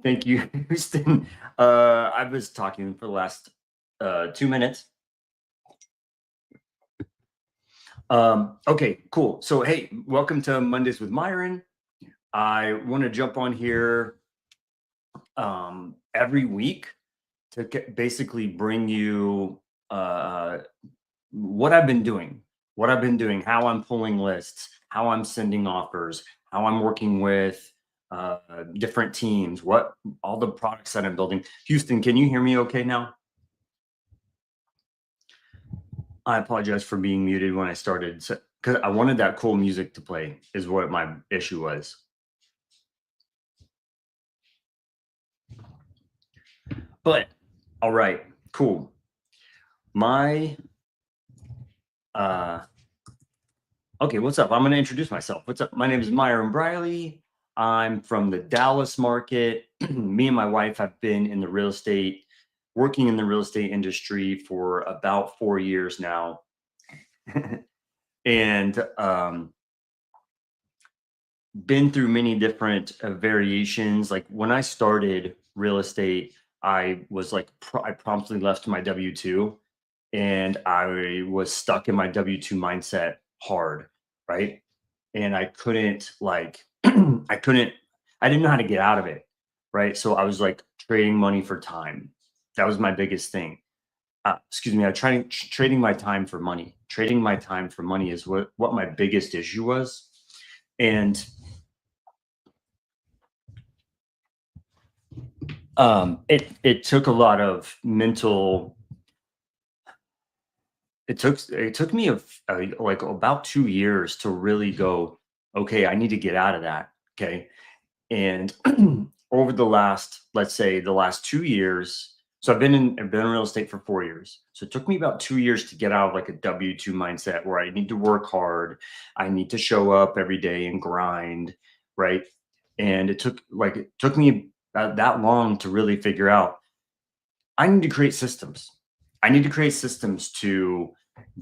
Thank you, Houston. I was talking for the last 2 minutes. Okay, cool. So, hey, welcome to Mondays with Myron. I want to jump on here every week to basically bring you what I've been doing, how I'm pulling lists, how I'm sending offers, how I'm working with uh, different teams, what all the products that I'm building. Houston, can you hear me okay now? I apologize for being muted when I started because I wanted that cool music to play, is what my issue was. But all right, cool. My uh okay, what's up? I'm gonna introduce myself. What's up? My name is Myron Briley. I'm from the Dallas market. Me and my wife have been in the real estate, working in the real estate industry for about 4 years now. And been through many different variations. Like when I started real estate, I was like, I promptly left my W 2 and I was stuck in my W 2 mindset hard, right? And I couldn't, like, I didn't know how to get out of it, right? So I was like trading money for time. That was my biggest thing. Excuse me, I tried trading my time for money. Trading my time for money is what my biggest issue was. And it took a lot of mental. It took me like about 2 years to really go, okay, I need to get out of that. Okay, and over the last, let's say, the last 2 years. So I've been in real estate for 4 years. So it took me about 2 years to get out of like a W-2 mindset where I need to work hard, I need to show up every day and grind, right? And it took me that long to really figure out I need to create systems. I need to create systems to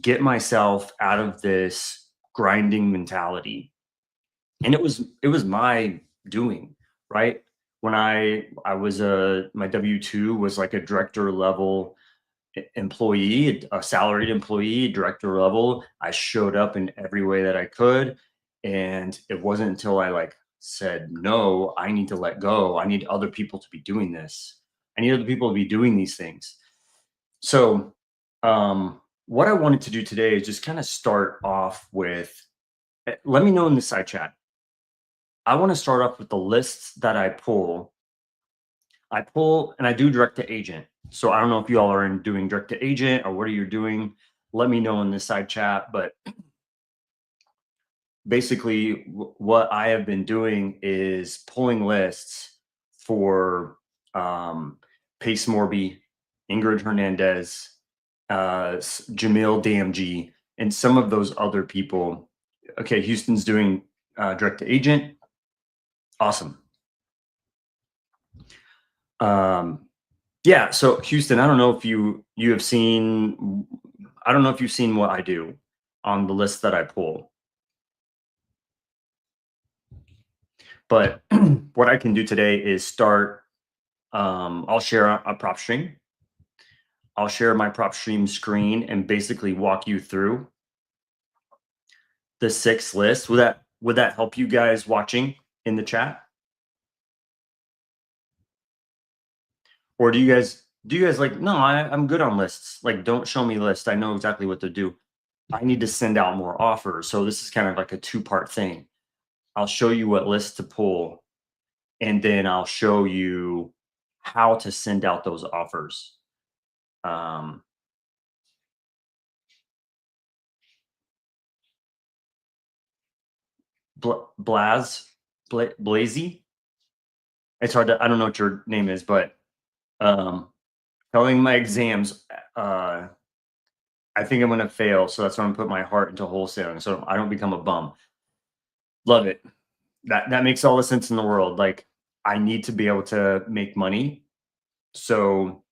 get myself out of this grinding mentality. And it was my doing, right? When I was my W-2 was like a director level employee, a salaried employee, director level. I showed up in every way that I could. And it wasn't until I like said, no, I need to let go. I need other people to be doing this. I need other people to be doing these things. So, what I wanted to do today is just kind of start off with, let me know in the side chat. I want to start off with the lists that I pull. I pull and I do direct to agent. So I don't know if you all are doing direct to agent or what are you doing. Let me know in the side chat. But basically, what I have been doing is pulling lists for Pace Morby, Ingrid Hernandez, Jamil Damg, and some of those other people. Okay, Houston's doing direct to agent. Awesome. Yeah. So Houston, I don't know if you have seen. I don't know if you've seen what I do on the list that I pull, but what I can do today is start. I'll share a prop stream. I'll share my prop stream screen and basically walk you through the 6 lists. Would that help you guys watching in the chat? Or do you guys like, no, I'm good on lists. Like, don't show me lists. I know exactly what to do. I need to send out more offers. So this is kind of like a 2-part thing. I'll show you what lists to pull, and then I'll show you how to send out those offers. Um, Blazy. It's hard to. I don't know what your name is, but um, telling my exams. I think I'm gonna fail, so that's why I'm putting my heart into wholesaling, so I don't become a bum. Love it. That makes all the sense in the world. Like, I need to be able to make money so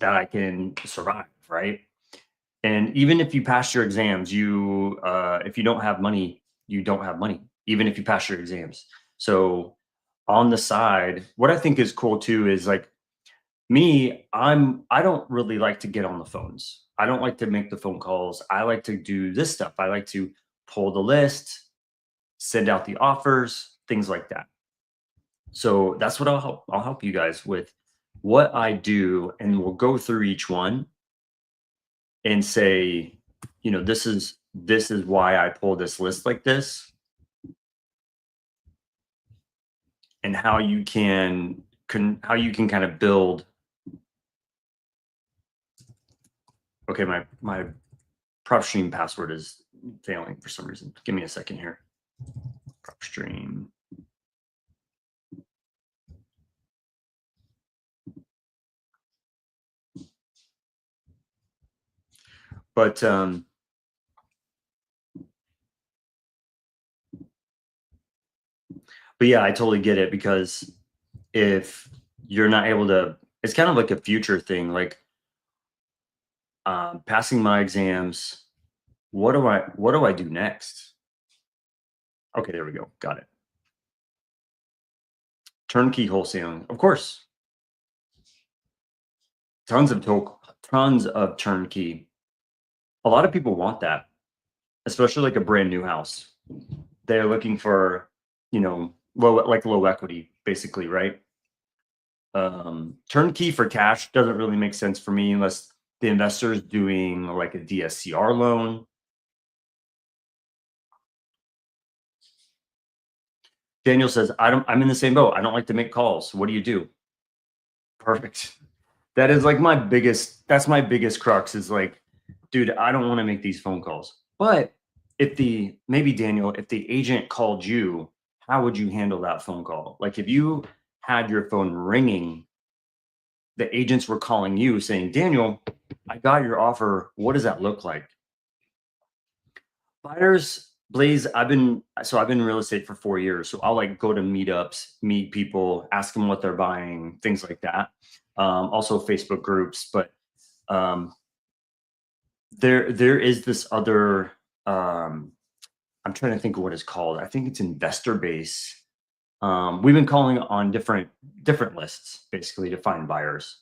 that I can survive, right? And even if you pass your exams, if you don't have money, you don't have money, even if you pass your exams. So on the side, what I think is cool too is like me, I don't really like to get on the phones. I don't like to make the phone calls. I like to do this stuff. I like to pull the list, send out the offers, things like that. So that's what I'll help you guys with what I do, and we'll go through each one and say, this is why I pull this list like this, and how you can kind of build. Okay, my prop stream password is failing for some reason. Give me a second here. Prop stream. But yeah, I totally get it, because if you're not able to, it's kind of like a future thing, like passing my exams. What do I do next? Okay, there we go. Got it. Turnkey wholesaling, of course. Tons of turnkey. A lot of people want that, especially like a brand new house. They're looking for, low equity, basically, right? Turnkey for cash doesn't really make sense for me unless the investor is doing like a DSCR loan. Daniel says, I'm in the same boat. I don't like to make calls. What do you do? Perfect. That is like that's my biggest crux is like, dude, I don't want to make these phone calls. But maybe Daniel, if the agent called you, how would you handle that phone call? Like if you had your phone ringing, the agents were calling you saying, Daniel, I got your offer. What does that look like? Buyers, Blaze, I've been in real estate for 4 years. So I'll like go to meetups, meet people, ask them what they're buying, things like that. Also Facebook groups, but um, there is this other, I'm trying to think of what it's called. I think it's investor base. We've been calling on different lists basically to find buyers.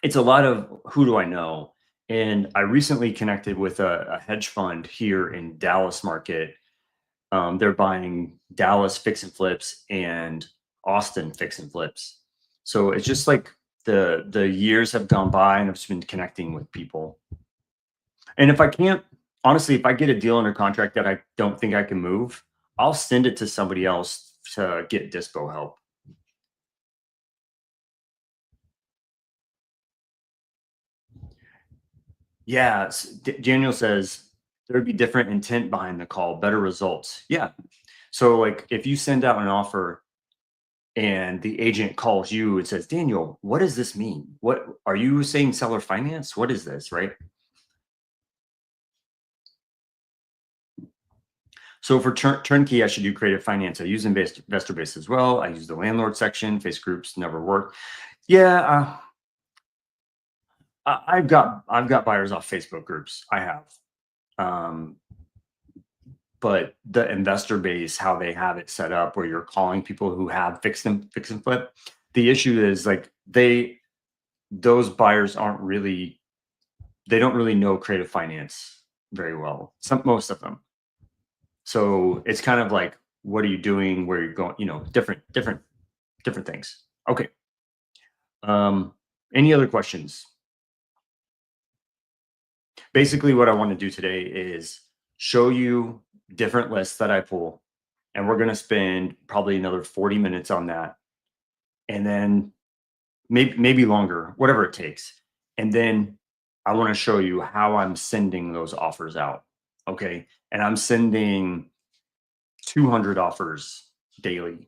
It's a lot of who do I know? And I recently connected with a hedge fund here in Dallas market. They're buying Dallas fix and flips and Austin fix and flips. So it's just like the years have gone by, and I've just been connecting with people. And if I can't, honestly, if I get a deal under contract that I don't think I can move, I'll send it to somebody else to get dispo help. Yeah, Daniel says there'd be different intent behind the call, better results. Yeah. So like if you send out an offer and the agent calls you and says, Daniel, what does this mean? What are you saying, seller finance? What is this, right? So for turnkey, I should do creative finance. I use investor base as well. I use the landlord section. Face groups never work. Yeah, I've got buyers off Facebook groups. I have. Um, but the investor base, how they have it set up, where you're calling people who have fix and flip. The issue is like those buyers they don't really know creative finance very well. Most of them. So it's kind of like, what are you doing? Where you're going? Different things. Okay. Um, any other questions? Basically, what I want to do today is show you different lists that I pull, and we're going to spend probably another 40 minutes on that, and then maybe longer, whatever it takes. And then I want to show you how I'm sending those offers out. Okay. And I'm sending 200 offers daily.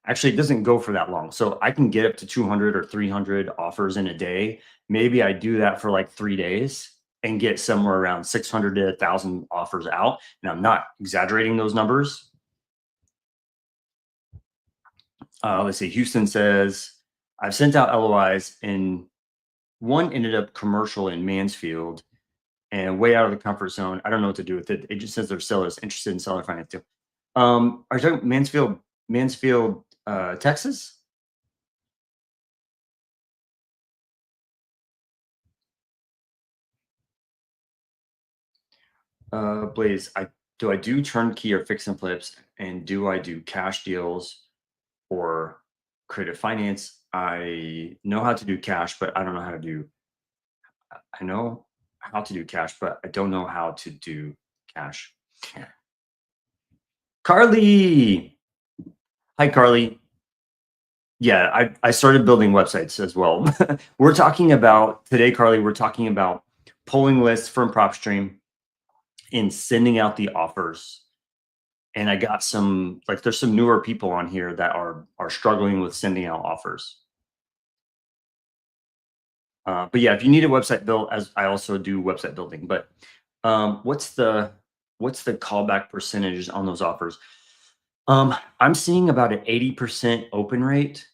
Actually, it doesn't go for that long. So I can get up to 200 or 300 offers in a day. Maybe I do that for like 3 days and get somewhere around 600 to 1,000 offers out. And I'm not exaggerating those numbers. Let's see. Houston says, I've sent out LOIs, and one ended up commercial in Mansfield and way out of the comfort zone. I don't know what to do with it. It just says their sellers interested in seller finance too. Are you talking Mansfield, Texas? Blaze, I do turnkey or fix and flips, and do I do cash deals or creative finance? I know how to do cash, but I don't know how to do. I know how to do cash, but I don't know how to do cash. Carly, hi Carly. Yeah, I started building websites as well. We're talking about today, Carly. We're talking about pulling lists from PropStream and sending out the offers. And I got some like there's some newer people on here that are struggling with sending out offers. But yeah, if you need a website built, as I also do website building, but what's the callback percentages on those offers? I'm seeing about an 80% open rate.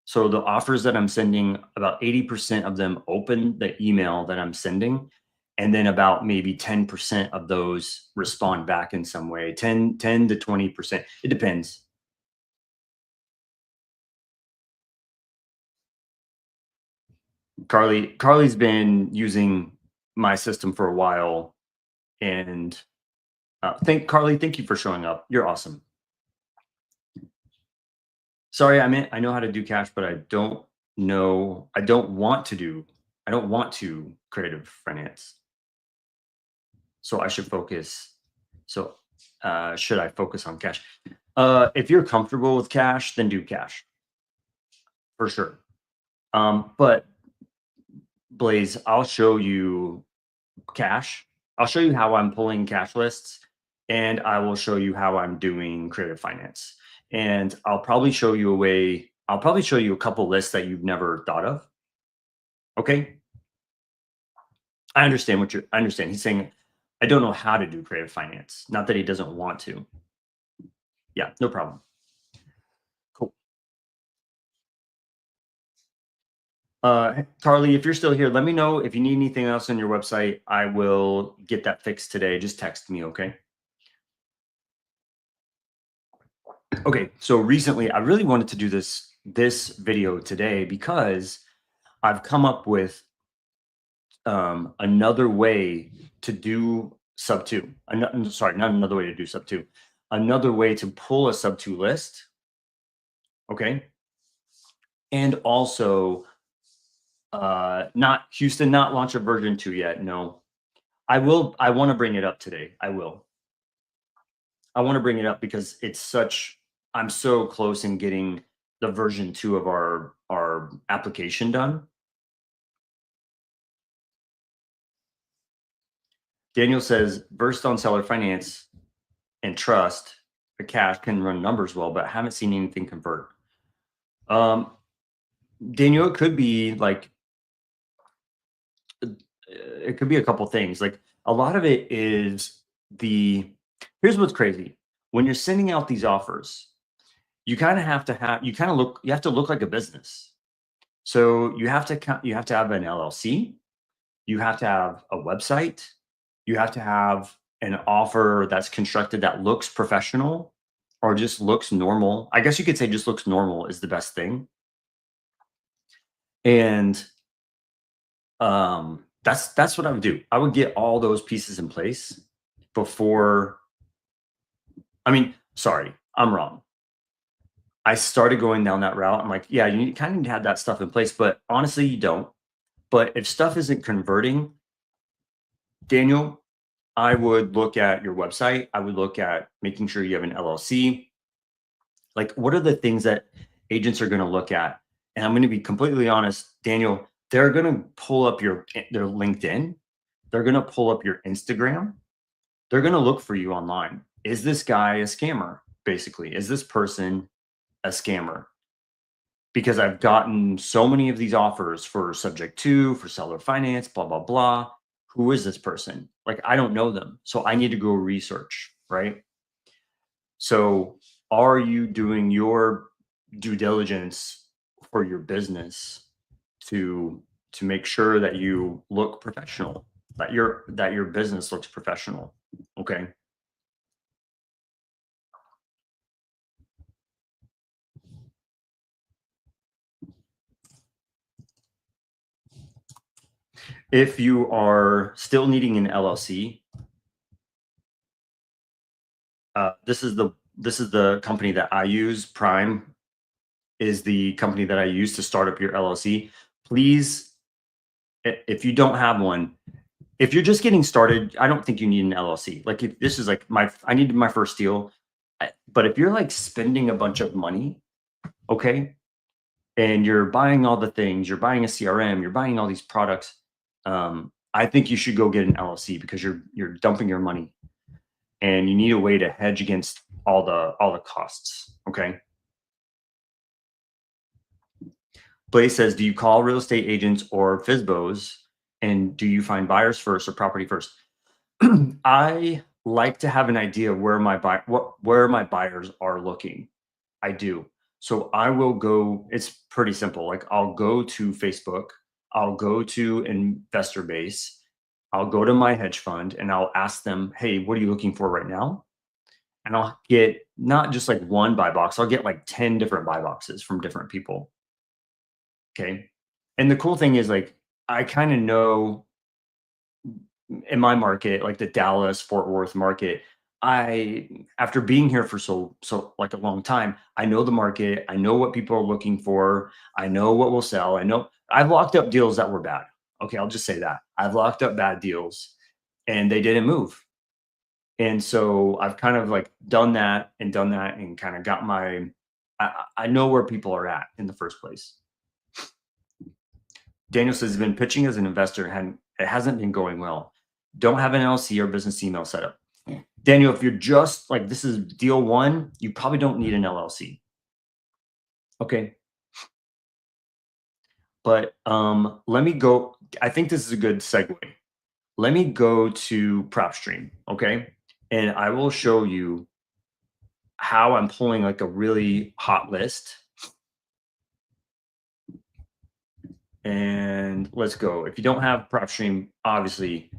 So the offers that I'm sending, about 80% of them open the email that I'm sending. And then about maybe 10% of those respond back in some way, 10 to 20%. It depends. Carly's been using my system for a while, and thank you for showing up. You're awesome. Sorry, I know how to do cash, but I don't want to creative finance. So I should focus. So should I focus on cash? If you're comfortable with cash, then do cash for sure. But Blaze, I'll show you cash. I'll show you how I'm pulling cash lists, and I will show you how I'm doing creative finance. And I'll probably show you a couple lists that you've never thought of. Okay. I understand. He's saying, I don't know how to do creative finance. Not that he doesn't want to. Yeah, no problem. Cool. Carly, if you're still here, let me know if you need anything else on your website. I will get that fixed today. Just text me, okay? Okay, so recently I really wanted to do this video today because I've come up with another way to do sub two. Sorry, not another way to do sub two. Another way to pull a sub two list. Okay, and also not Houston, not launch a version two yet. No, I will. I want to bring it up today. I will. I want to bring it up because I'm so close in getting the version two of our application done. Daniel says, versed on seller finance and trust, the cash can run numbers well, but haven't seen anything convert. Um, Daniel, it could be a couple things. Like a lot of it is here's what's crazy. When you're sending out these offers, you kind of have to look like a business. So you have to have an LLC, you have to have a website, you have to have an offer that's constructed that looks professional or just looks normal. I guess you could say just looks normal is the best thing. And that's what I would do. I would get all those pieces in place before. I mean, sorry, I'm wrong. I started going down that route. I'm like, yeah, you kind of need to have that stuff in place, but honestly, you don't. But if stuff isn't converting, Daniel, I would look at your website. I would look at making sure you have an LLC. Like, what are the things that agents are going to look at? And I'm going to be completely honest, Daniel, they're going to pull up their LinkedIn. They're going to pull up your Instagram. They're going to look for you online. Is this guy a scammer? Basically, is this person a scammer? Because I've gotten so many of these offers for subject to, for seller finance, blah, blah, blah. Who is this person? Like, I don't know them. So I need to go research, right? So are you doing your due diligence for your business to make sure that you look professional, that your business looks professional? Okay. If you are still needing an LLC, this is the company that I use. Prime is the company that I use to start up your LLC. Please, if you don't have one, if you're just getting started, I don't think you need an LLC. Like if this is like I needed my first deal, but if you're like spending a bunch of money, okay, and you're buying all the things, you're buying a CRM, you're buying all these products, I think you should go get an LLC because you're dumping your money, and you need a way to hedge against all the costs. Okay. Blaze says, do you call real estate agents or FISBOs, and do you find buyers first or property first? I like to have an idea of where where my buyers are looking. I do. So I will go, it's pretty simple. Like I'll go to Facebook, I'll go to Investor Base, I'll go to my hedge fund and I'll ask them, hey, what are you looking for right now? And I'll get not just like one buy box, I'll get like 10 different buy boxes from different people. Okay. And the cool thing is like I kind of know in my market, like the Dallas Fort Worth market, I after being here for so like a long time, I know the market, I know what people are looking for, I know what will sell. I know I've locked up deals that were bad. Okay, I'll just say that. I've locked up bad deals and they didn't move. And so I've kind of like done that and kind of got I know where people are at in the first place. Daniel says he's been pitching as an investor and it hasn't been going well. Don't have an LLC or business email set up. Daniel, if you're just like this is deal one, you probably don't need an LLC. Okay. But let me go. I think this is a good segue. Let me go to PropStream, okay? And I will show you how I'm pulling like a really hot list. And let's go. If you don't have PropStream, obviously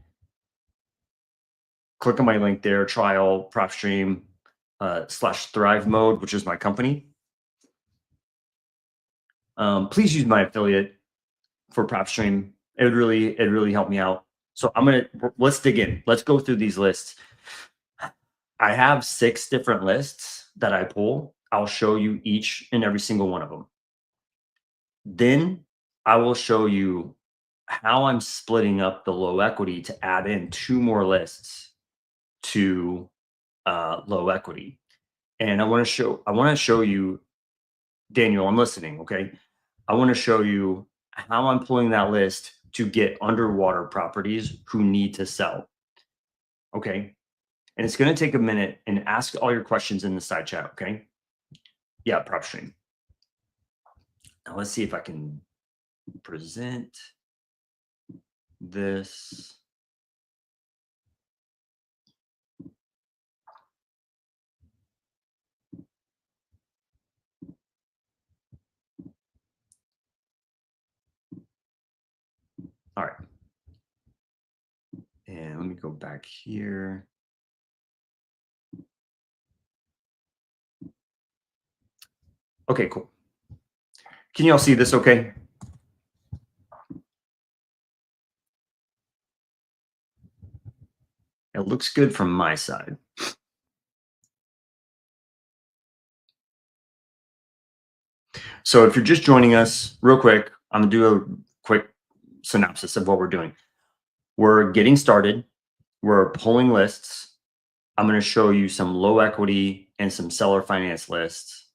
click on my link there, trial PropStream / Thrive Mode, which is my company. Please use my affiliate for PropStream. It would really help me out. So let's dig in. Let's go through these lists. I have 6 different lists that I pull. I'll show you each and every single one of them. Then I will show you how I'm splitting up the low equity to add in 2 more lists to low equity. And I want to show you, Daniel, I'm listening. Okay. I want to show you how I'm pulling that list to get underwater properties who need to sell. Okay. And it's going to take a minute and ask all your questions in the side chat. Okay. Yeah. PropStream. Now let's see if I can present this. All right. And let me go back here. Okay, cool. Can you all see this okay? It looks good from my side. So if you're just joining us real quick, I'm gonna do a quick synopsis of what we're doing. We're getting started. We're pulling lists. I'm going to show you some low equity and some seller finance lists.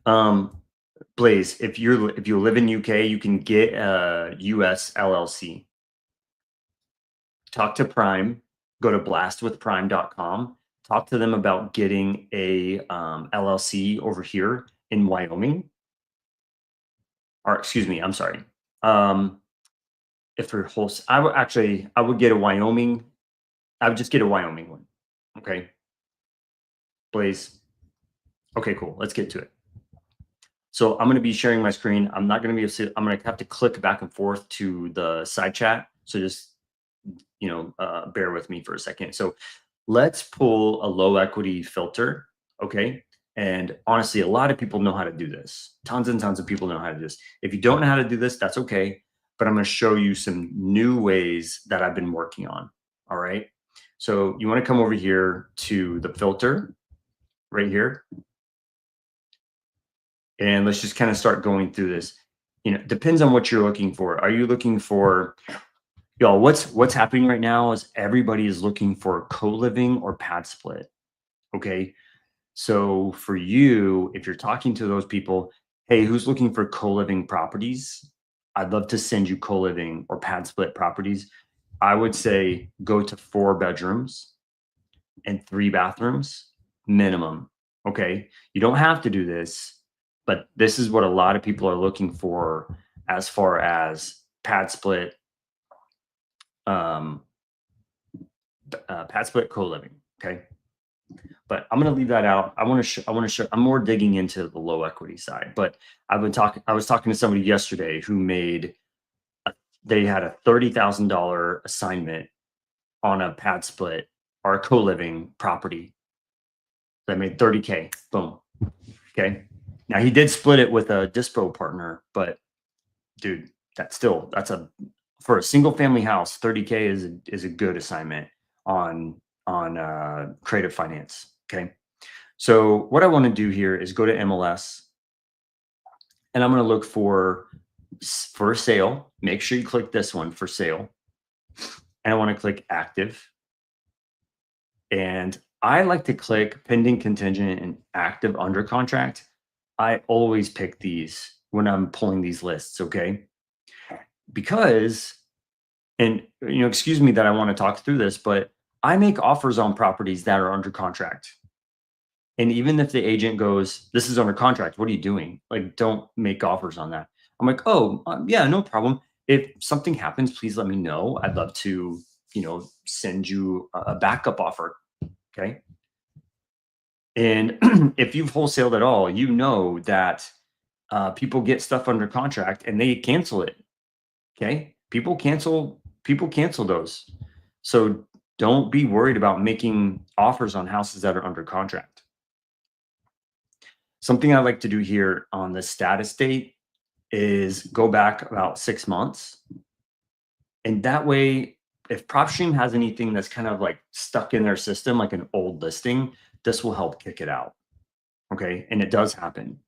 Blaze, if you live in UK, you can get a US LLC. Talk to Prime. Go to blastwithprime.com. Talk to them about getting a LLC over here in Wyoming. Or excuse me, I'm sorry. If for wholesale, I would get a Wyoming. I would just get a Wyoming one. Okay. Blaze. Okay, cool. Let's get to it. So I'm going to be sharing my screen. I'm not going to be I'm going to have to click back and forth to the side chat. So just, bear with me for a second. So let's pull a low equity filter. Okay. And honestly, a lot of people know how to do this. Tons and tons of people know how to do this. If you don't know how to do this, that's okay. But I'm going to show you some new ways that I've been working on. All right. So you want to come over here to the filter right here. And let's just kind of start going through this. Depends on what you're looking for. Are you looking for, y'all, what's happening right now is everybody is looking for co-living or pad split. Okay. So for you, if you're talking to those people, hey, who's looking for co-living properties? I'd love to send you co-living or pad split properties. I would say go to 4 bedrooms and 3 bathrooms minimum. Okay. You don't have to do this, but this is what a lot of people are looking for as far as pad split, um, pad split co-living. Okay. But I'm going to leave that out. I want to show, I'm more digging into the low equity side, but I was talking to somebody yesterday who they had a $30,000 assignment on a pad split or a co-living property that made 30K. Boom. Okay. Now he did split it with a dispo partner, but dude, for a single family house, 30K is a good assignment on creative finance. Okay. So what I want to do here is go to MLS and I'm going to look for sale. Make sure you click this one for sale. And I want to click active. And I like to click pending contingent and active under contract. I always pick these when I'm pulling these lists. Okay. Because, and excuse me that I want to talk through this, but I make offers on properties that are under contract. And even if the agent goes, this is under contract, what are you doing? Like, don't make offers on that. I'm like, oh, yeah, no problem. If something happens, please let me know. I'd love to, send you a backup offer. Okay. And if you've wholesaled at all, you know that people get stuff under contract and they cancel it. Okay. People cancel those. So don't be worried about making offers on houses that are under contract. Something I like to do here on the status date is go back about 6 months. And that way, if PropStream has anything that's kind of like stuck in their system, like an old listing, this will help kick it out. Okay. And it does happen.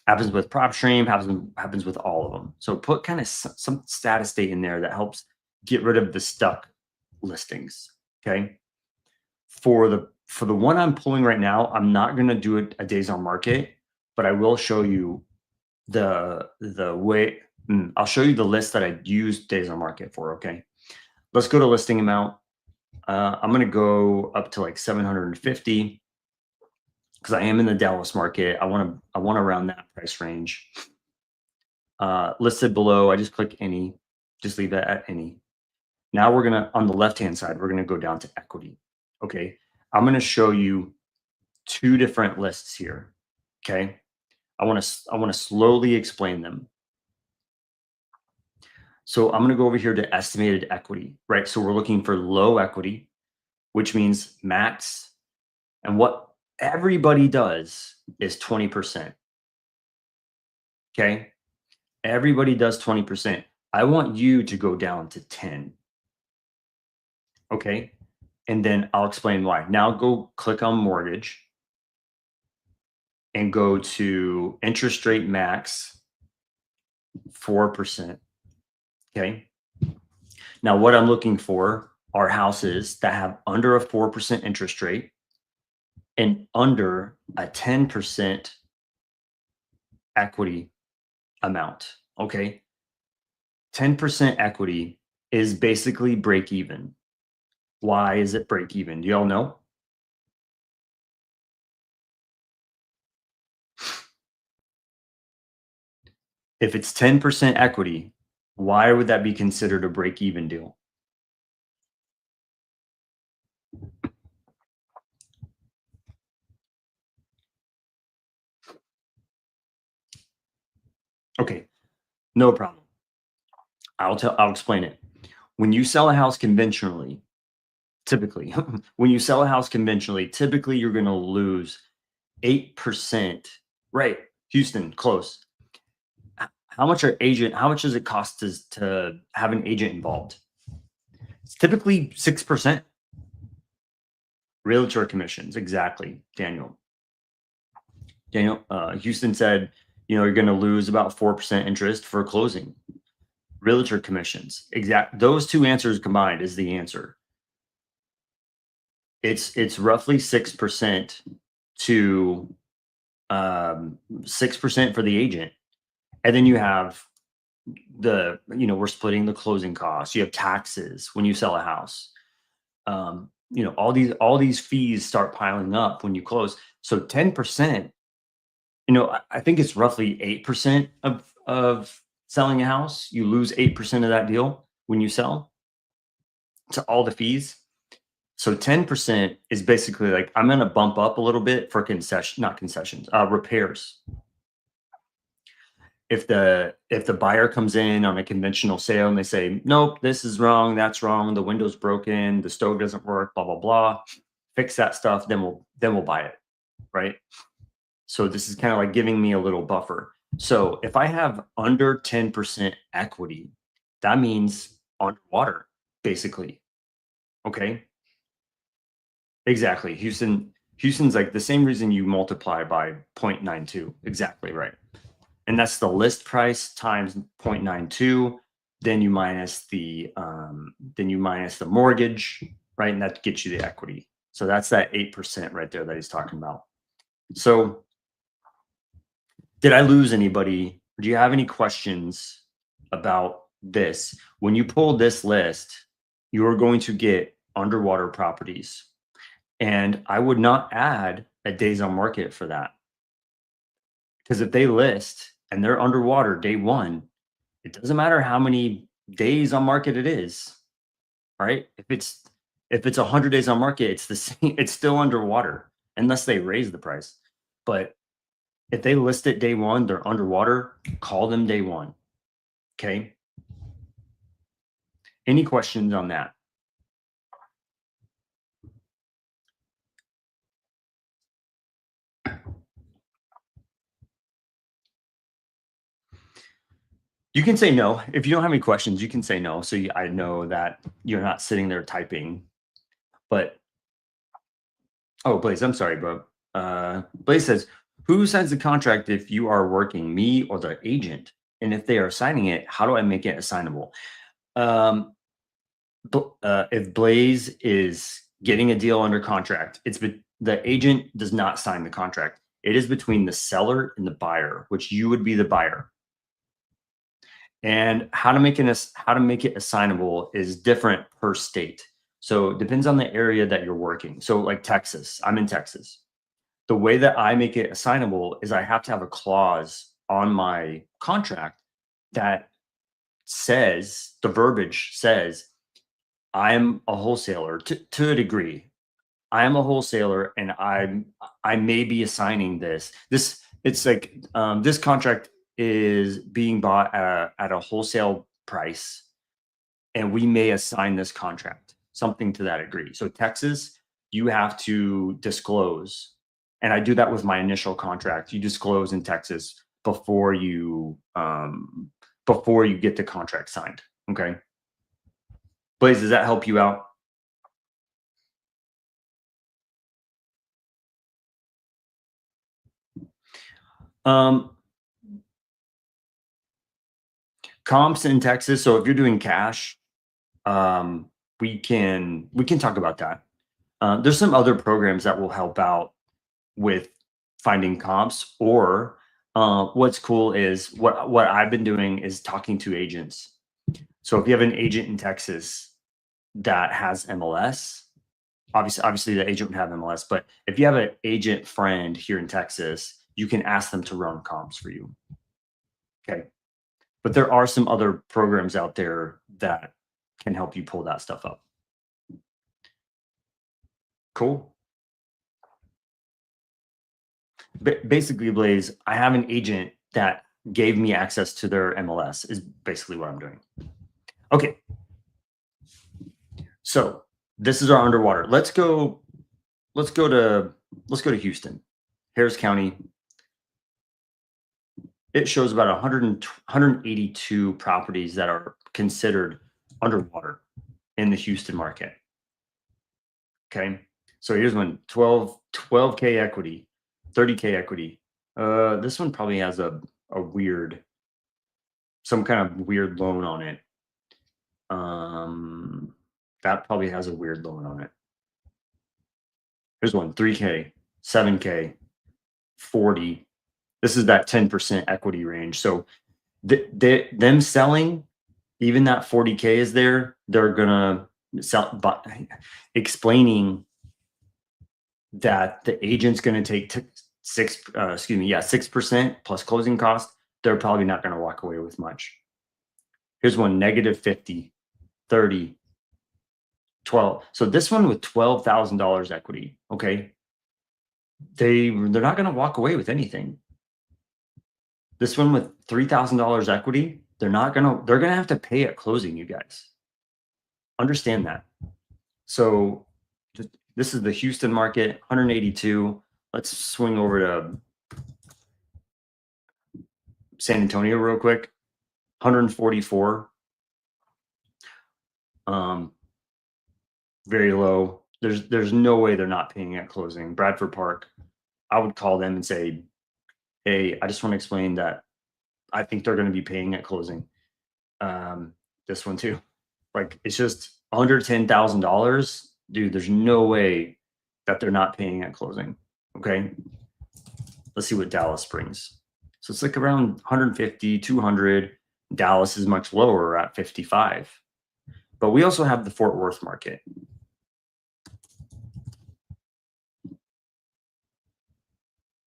Happens with PropStream, happens with all of them. So put kind of some status date in there that helps get rid of the stuck listings. Okay. For the one I'm pulling right now, I'm not going to do a days on market, but I will show you the way. I'll show you the list that I use days on market for. Okay, let's go to listing amount. I'm going to go up to like 750 because I am in the Dallas market. I want around that price range. Listed below, I just click any, just leave that at any. Now we're gonna, on the left-hand side, we're gonna go down to equity. Okay, I'm gonna show you 2 different lists here. Okay, I want to slowly explain them. So I'm going to go over here to estimated equity, right? So we're looking for low equity, which means max. And what everybody does is 20%. Okay, everybody does 20%. I want you to go down to 10. Okay, and then I'll explain why. Now go click on mortgage and go to interest rate max 4%. Okay. Now what I'm looking for are houses that have under a 4% interest rate and under a 10% equity amount. Okay. 10% equity is basically break even. Why is it break even? Do y'all know? If it's 10% equity, why would that be considered a break even deal? Okay, no problem. I'll explain it. When you sell a house conventionally, typically, when you sell a house conventionally, typically you're going to lose 8%. Right. Houston, close. How much does it cost to have an agent involved? It's typically 6%. Realtor commissions, exactly, Daniel. Houston said, you're going to lose about 4% interest for closing. Realtor commissions, those two answers combined is the answer. It's roughly 6% to 6% for the agent, and then you have we're splitting the closing costs. You have taxes when you sell a house. All these fees start piling up when you close. So 10%, I think it's roughly 8% of selling a house. You lose 8% of that deal when you sell to all the fees. So 10% is basically like, I'm going to bump up a little bit for repairs. If the buyer comes in on a conventional sale and they say, nope, this is wrong, that's wrong, the window's broken, the stove doesn't work, blah, blah, blah, fix that stuff, then we'll buy it, right? So this is kind of like giving me a little buffer. So if I have under 10% equity, that means underwater, basically. Okay. Exactly. Houston's like the same reason you multiply by 0.92. Exactly right. And that's the list price times 0.92. Then you minus the mortgage, right? And that gets you the equity. So that's that 8% right there that he's talking about. So did I lose anybody? Do you have any questions about this? When you pull this list, you are going to get underwater properties. And I would not add a days on market for that. Because if they list and they're underwater day one, it doesn't matter how many days on market it is, right? If it's 100 days on market, it's the same, it's still underwater unless they raise the price. But if they list it day one, they're underwater, call them day one. Okay. Any questions on that? You can say no. If you don't have any questions, you can say no. So I know that you're not sitting there typing. But, oh, Blaze, I'm sorry, bro. Blaze says, who signs the contract if you are working, me or the agent? And if they are signing it, how do I make it assignable? If Blaze is getting a deal under contract, the agent does not sign the contract. It is between the seller and the buyer, which you would be the buyer. And how to make it assignable is different per state. So it depends on the area that you're working. So like Texas, I'm in Texas. The way that I make it assignable is I have to have a clause on my contract that says, the verbiage says, I'm a wholesaler to a degree. I am a wholesaler and I may be assigning this. It's like this contract is being bought at a wholesale price, and we may assign this contract, something to that degree. So Texas, you have to disclose, and I do that with my initial contract. You disclose in Texas before you get the contract signed. Okay. Blaze, does that help you out? Comps in Texas. So if you're doing cash, we can talk about that. There's some other programs that will help out with finding comps. Or what's cool is what I've been doing is talking to agents. So if you have an agent in Texas that has MLS, obviously the agent would have MLS. But if you have an agent friend here in Texas, you can ask them to run comps for you. Okay. But there are some other programs out there that can help you pull that stuff up. Cool. Basically, Blaze, I have an agent that gave me access to their MLS is basically what I'm doing. Okay. So this is our underwater. Let's go to Houston. Harris County, it shows about 182 properties that are considered underwater in the Houston market. Okay. So here's one 12K equity, 30K equity. This one probably has a weird, some kind of weird loan on it. That probably has a weird loan on it. Here's one 3K, 7K, 40. This is that 10% equity range. So them selling, even that 40K is there, they're gonna sell, but explaining that the agent's gonna take 6% plus closing cost, they're probably not gonna walk away with much. Here's one negative 50, 30, 12. So this one with $12,000 equity, okay, they're not gonna walk away with anything. This one with $3,000 equity, they're gonna have to pay at closing, you guys. Understand that. So this is the Houston market, 182. Let's swing over to San Antonio real quick. 144. Very low. There's no way they're not paying at closing. Bradford Park, I would call them and say, hey, I just want to explain that I think they're going to be paying at closing. This one too. Like, it's just under $10,000. Dude, there's no way that they're not paying at closing. Okay. Let's see what Dallas brings. So it's like around 150, 200. Dallas is much lower at 55. But we also have the Fort Worth market.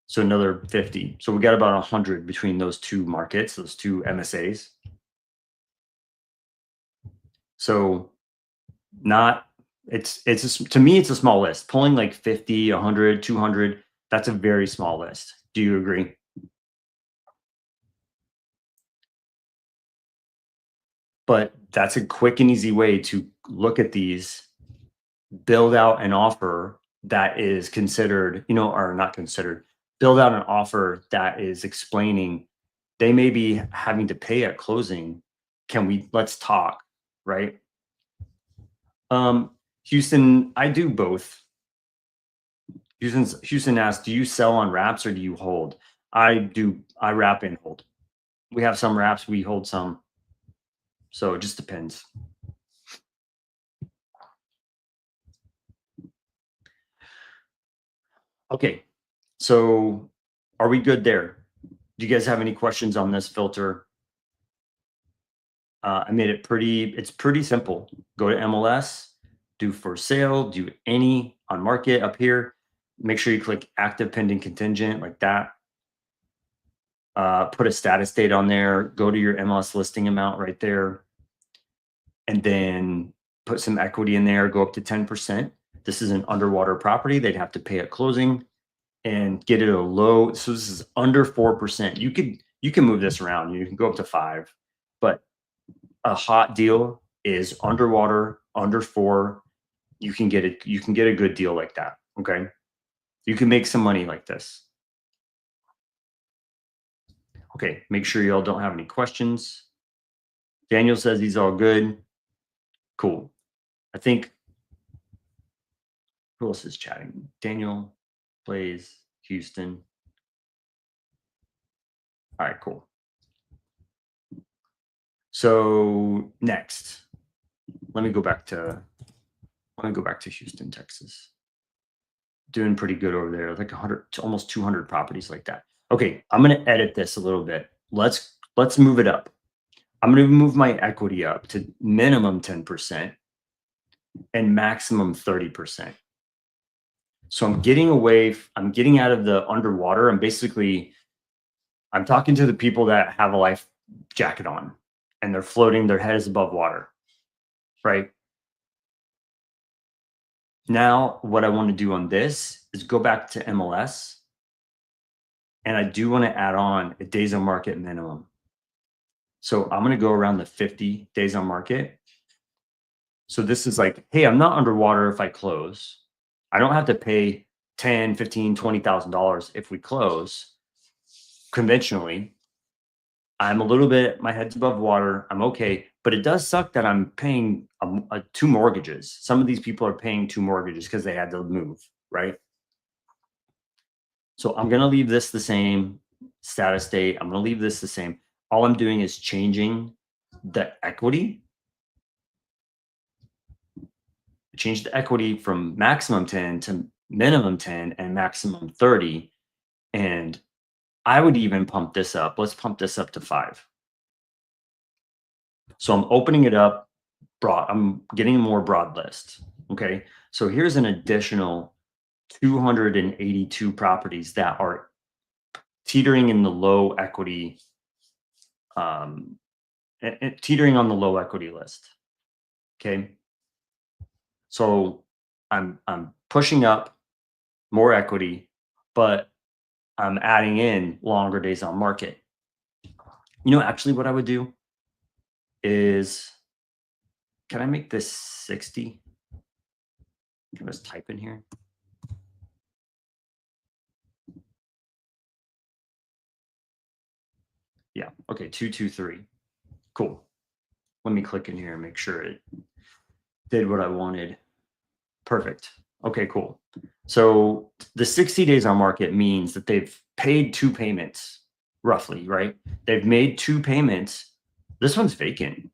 So another 50. So we got about 100 between those two markets, those two MSAs. So to me, it's a small list. Pulling like 50, 100, 200, that's a very small list. Do you agree? But that's a quick and easy way to look at these, build out an offer that is considered, or not considered, build out an offer that is explaining they may be having to pay at closing. Let's talk, right? Houston, I do both. Houston asks, do you sell on wraps or do you hold? I wrap and hold. We have some wraps, we hold some. So it just depends. Okay, so are we good there? Do you guys have any questions on this filter? I made it it's pretty simple. Go to MLS, do for sale, do any on market up here. Make sure you click active pending contingent like that. Put a status date on there, go to your MLS listing amount right there. And then put some equity in there, go up to 10%. This is an underwater property. They'd have to pay at closing and get it a low. So this is under 4%. You can move this around. You can go up to 5, but a hot deal is underwater, under 4. You can get a good deal like that. Okay. You can make some money like this. Okay. Make sure y'all don't have any questions. Daniel says he's all good. Cool. I think, who else is chatting? Daniel plays Houston. All right, cool. So next, let me go back to Houston, Texas. Doing pretty good over there, like 100 to almost 200 properties like that. Okay, I'm going to edit this a little bit. Let's move it up. I'm going to move my equity up to minimum 10% and maximum 30%. So I'm getting out of the underwater. I'm talking to the people that have a life jacket on and they're floating, their head is above water, right? Now, what I want to do on this is go back to MLS. And I do want to add on a days on market minimum. So I'm going to go around the 50 days on market. So this is like, hey, I'm not underwater if I close. I don't have to pay 10, 15, $20,000 if we close conventionally. I'm a little bit, my head's above water. I'm okay. But it does suck that I'm paying two mortgages. Some of these people are paying two mortgages because they had to move, right? So I'm going to leave this the same status date. I'm going to leave this the same. All I'm doing is changing the equity, change the equity from maximum 10 to minimum 10 and maximum 30. And I would even pump this up. Let's pump this up to 5. So I'm opening it up broad. I'm getting a more broad list. Okay. So here's an additional 282 properties that are teetering in the low equity, um, teetering on the low equity list. Okay. So I'm pushing up more equity, but I'm adding in longer days on market. Actually what I would do is, can I make this 60? Can I just type in here? Yeah. Okay. 223. Cool. Let me click in here and make sure it did what I wanted. Perfect. Okay, cool. So the 60 days on market means that they've paid 2 payments roughly, right? They've made 2 payments. This one's vacant.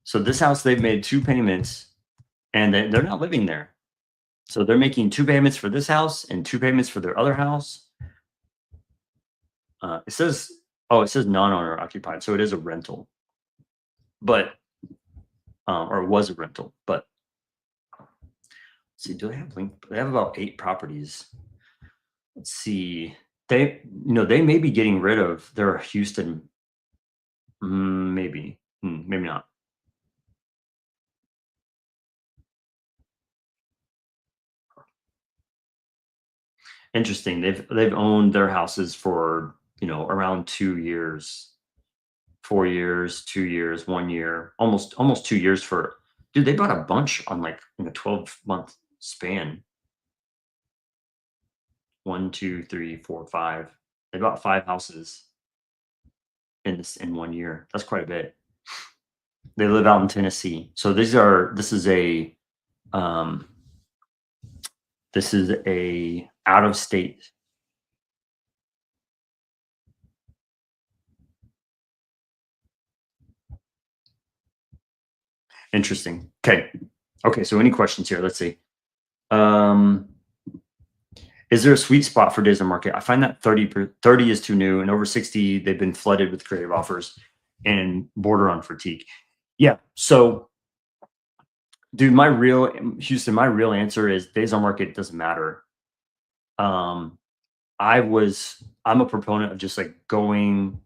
So this house, they've made 2 payments and they're not living there. So they're making 2 payments for this house and 2 payments for their other house. It says non-owner occupied. So it is a rental, but, or it was a rental, but let's see, do they have link? They have about 8 properties. Let's see. They may be getting rid of their Houston. Maybe. Maybe not. Interesting. They've owned their houses for, around 2 years, 4 years, 2 years, 1 year, almost 2 years for. Dude, they bought a bunch on like in a 12-month span. 1, 2, 3, 4, 5. They bought 5 houses in 1 year. That's quite a bit. They live out in Tennessee. So um this is a out of state. Interesting. Okay, so any questions here? Let's see. Um, is there a sweet spot for days on market? I find that 30 is too new, and over 60, they've been flooded with creative offers and border on fatigue. Yeah. So, dude, Houston, my real answer is days on market doesn't matter. Um, I'm a proponent of just like going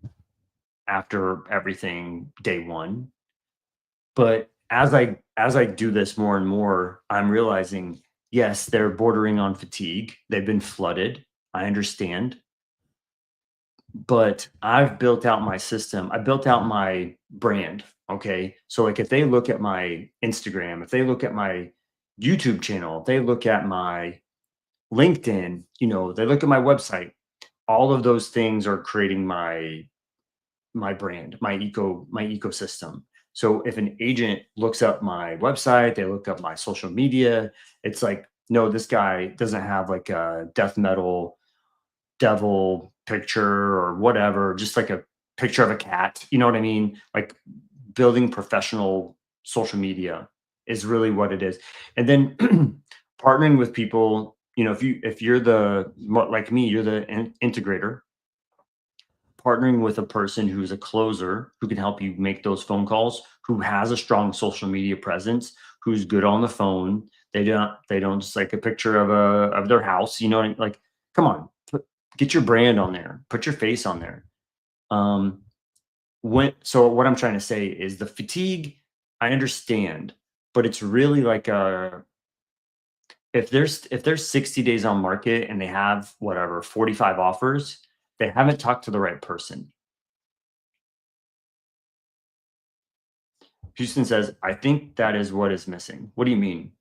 after everything day one. But as I do this more and more, I'm realizing, yes, they're bordering on fatigue. They've been flooded. I understand. But I've built out my system. I built out my brand. Okay. So like if they look at my Instagram, if they look at my YouTube channel, if they look at my LinkedIn, they look at my website, all of those things are creating my brand, my ecosystem. So if an agent looks up my website, they look up my social media, it's like, no, this guy doesn't have like a death metal devil picture or whatever, just like a picture of a cat. You know what I mean? Like building professional social media is really what it is. And then partnering with people, if you're like me, you're the integrator, partnering with a person who's a closer who can help you make those phone calls, who has a strong social media presence, who's good on the phone. They don't just like a picture of their house, like, come on, get your brand on there, put your face on there. So what I'm trying to say is the fatigue, I understand, but it's really like if there's 60 days on market and they have whatever 45 offers, they haven't talked to the right person. Houston says, I think that is what is missing. What do you mean?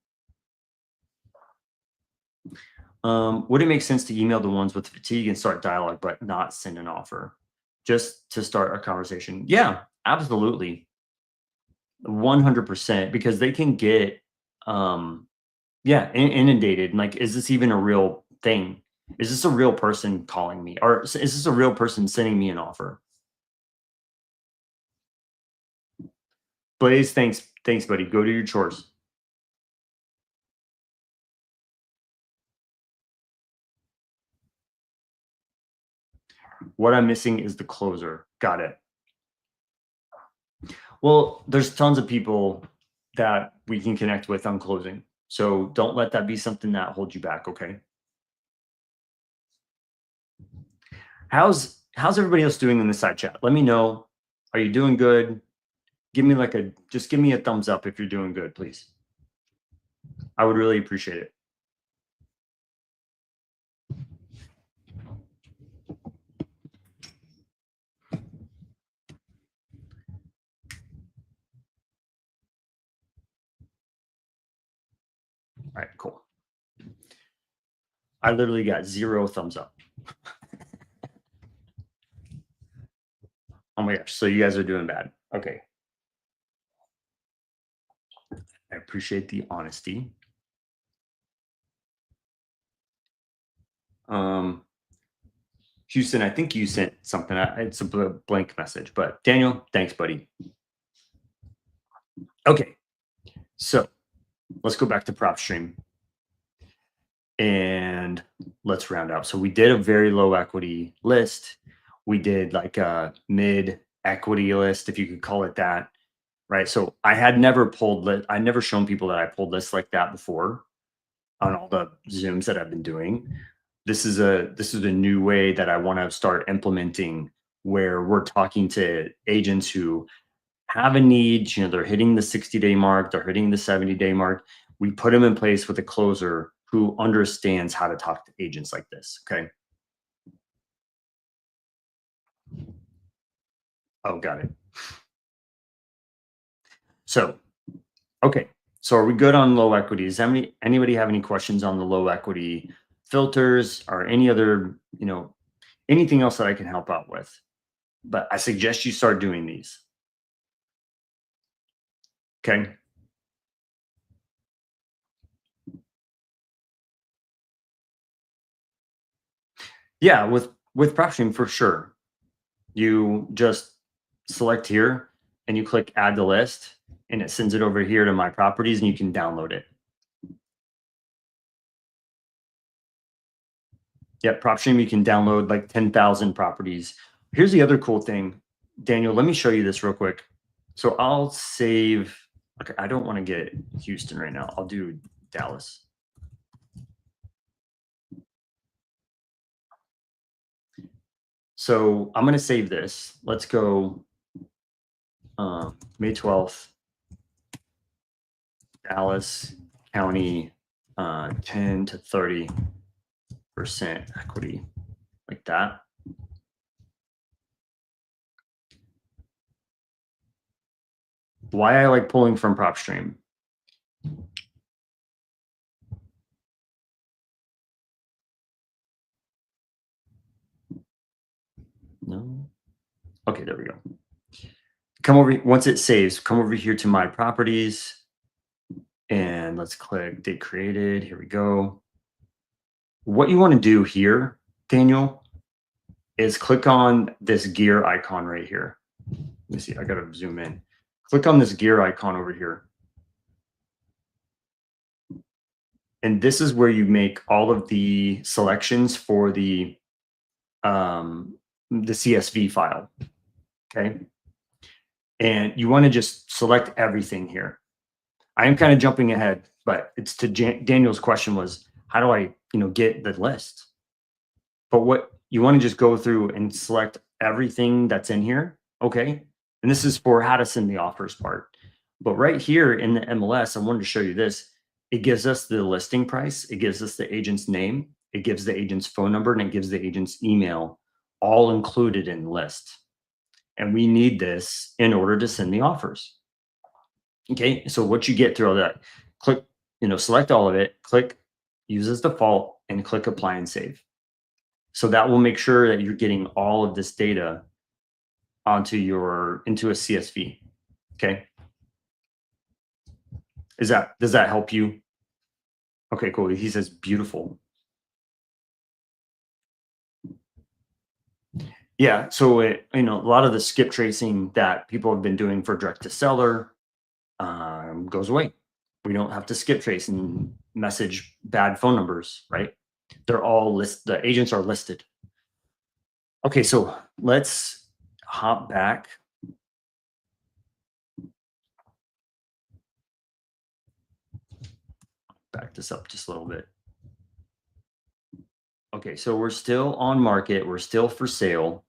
Would it make sense to email the ones with fatigue and start dialogue, but not send an offer? Just to start a conversation. Yeah, absolutely. 100% because they can get, um, yeah, inundated. Like, is this even a real thing? Is this a real person calling me? Or is this a real person sending me an offer? Blaze, thanks. Thanks, buddy. Go do your chores. What I'm missing is the closer. Got it. Well, there's tons of people that we can connect with on closing. So don't let that be something that holds you back, okay? How's everybody else doing in the side chat? Let me know. Are you doing good? Give me like a just give me a thumbs up if you're doing good, please. I would really appreciate it. All right, cool. I literally got 0 thumbs up. Oh my gosh, so you guys are doing bad. Okay. I appreciate the honesty. Um, Houston, I think you sent something. It's a blank message, but Daniel, thanks, buddy. Okay, so let's go back to prop stream and let's round up. So we did a very low equity list. We did like a mid equity list, if you could call it that, right? So I had never pulled list. I never shown people that I pulled lists like that before on all the Zooms that I've been doing. This is a new way that I want to start implementing where we're talking to agents who have a need, they're hitting the 60-day mark, they're hitting the 70-day mark. We put them in place with a closer who understands how to talk to agents like this. Okay. Oh, got it. So, okay. So are we good on low equity? Does anybody have any questions on the low equity filters or any other, anything else that I can help out with? But I suggest you start doing these. Okay. Yeah, with prop stream for sure. You just select here and you click add to list and it sends it over here to my properties and you can download it. Yeah, PropStream, you can download like 10,000 properties. Here's the other cool thing. Daniel, let me show you this real quick. So I'll save, okay, I don't want to get Houston right now. I'll do Dallas. So I'm going to save this. Let's go May 12th, Dallas County, 10 to 30% equity, like that. Why I like pulling from PropStream. No. Okay, there we go. Come over, once it saves, come over here to my properties and let's click date created. Here we go. What you want to do here, Daniel, is click on this gear icon right here. Let me see, I gotta zoom in. Click on this gear icon over here. And this is where you make all of the selections for the CSV file, okay? And you want to just select everything here. I am kind of jumping ahead, but it's to Daniel's question was, how do I, get the list? But what you want to just go through and select everything that's in here, okay? And this is for how to send the offers part. But right here in the MLS, I wanted to show you this. It gives us the listing price. It gives us the agent's name. It gives the agent's phone number and it gives the agent's email, all included in the list. And we need this in order to send the offers. Okay, so what you get through all that, click, select all of it, click use as default, and click apply and save. So that will make sure that you're getting all of this data into a CSV. Okay, does that help you? Okay, cool. He says beautiful. Yeah, so a lot of the skip tracing that people have been doing for direct to seller goes away. We don't have to skip trace and message bad phone numbers, right? They're all the agents are listed. Okay, so let's hop back. Back this up just a little bit. Okay, so we're still on market. We're still for sale.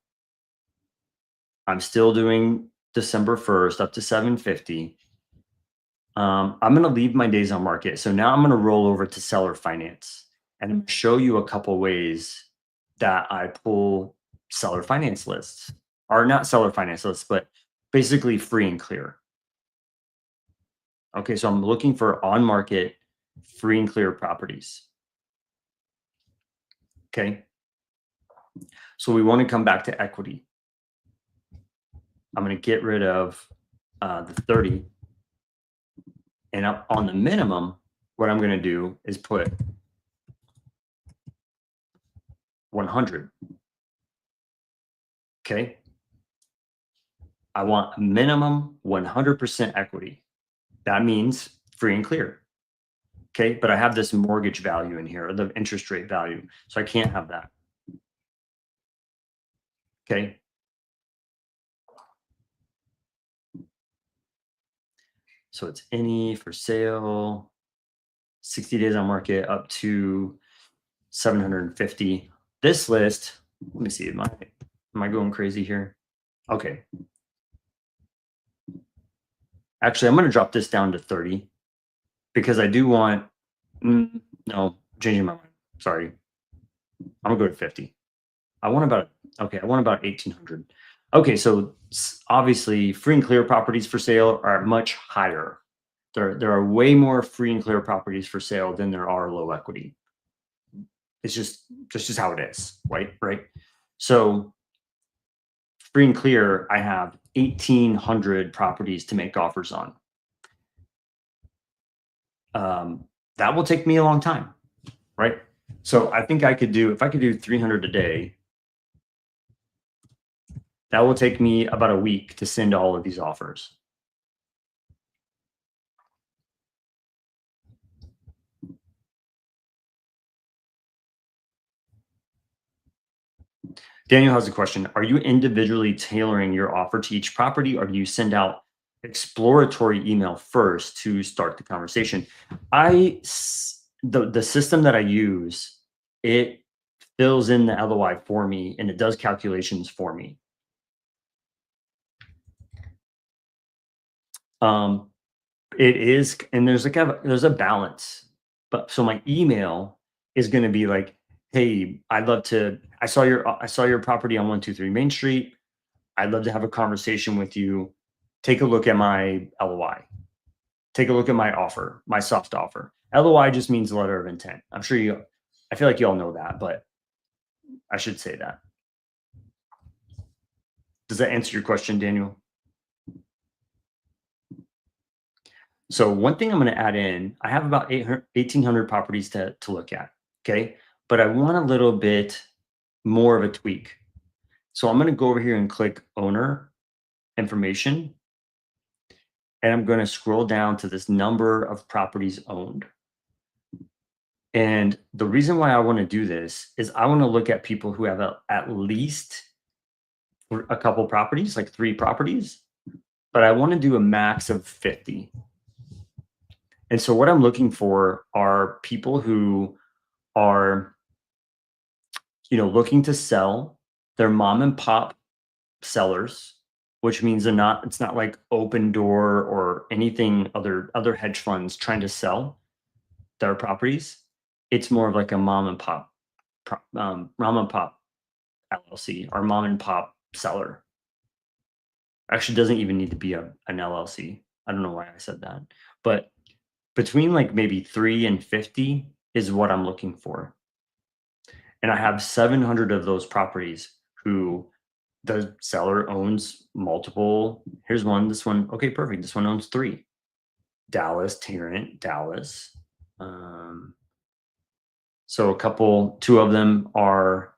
I'm still doing December 1st up to 750. I'm going to leave my days on market. So now I'm going to roll over to seller finance and I'm gonna show you a couple ways that I pull seller finance lists, or not seller finance lists, but basically free and clear. Okay, so I'm looking for on market free and clear properties. Okay, so we want to come back to equity. I'm going to get rid of the 30. And up on the minimum, what I'm going to do is put 100. Okay. I want minimum 100% equity. That means free and clear. Okay. But I have this mortgage value in here, the interest rate value. So I can't have that. Okay. So it's any for sale, 60 days on market up to 750. This list, let me see, am I going crazy here? Okay. Actually, I'm going to drop this down to 30 because I do want, no, changing my mind. Sorry. I'm going to go to 50. I want about 1,800. Okay, so obviously free and clear properties for sale are much higher. There are way more free and clear properties for sale than there are low equity. It's just that's just how it is, right? Right. So free and clear, I have 1,800 properties to make offers on. That will take me a long time, right? So I think if I could do 300 a day, that will take me about a week to send all of these offers. Daniel has a question. Are you individually tailoring your offer to each property, or do you send out exploratory email first to start the conversation? The system that I use, it fills in the LOI for me and it does calculations for me. It is, and there's a balance. But so my email is going to be like, hey, I saw your property on 123 Main Street. I'd love to have a conversation with you. Take a look at my LOI. Take a look at my offer, my soft offer. LOI just means letter of intent. I feel like you all know that, but I should say that. Does that answer your question, Daniel? So one thing I'm going to add in, I have about 1,800 properties to look at. Okay. But I want a little bit more of a tweak. So I'm going to go over here and click owner information. And I'm going to scroll down to this number of properties owned. And the reason why I want to do this is I want to look at people who have at least a couple properties, like 3 properties, but I want to do a max of 50. And so what I'm looking for are people who are, looking to sell. Their mom and pop sellers, which means it's not like Open Door or anything other hedge funds trying to sell their properties. It's more of like a mom and pop LLC or mom and pop seller. Actually, doesn't even need to be an LLC. I don't know why I said that, but between like maybe 3 and 50 is what I'm looking for. And I have 700 of those properties who the seller owns multiple. Here's one, this one. Okay, perfect. This one owns 3. Dallas, Tarrant, Dallas. So a couple, 2 of them are,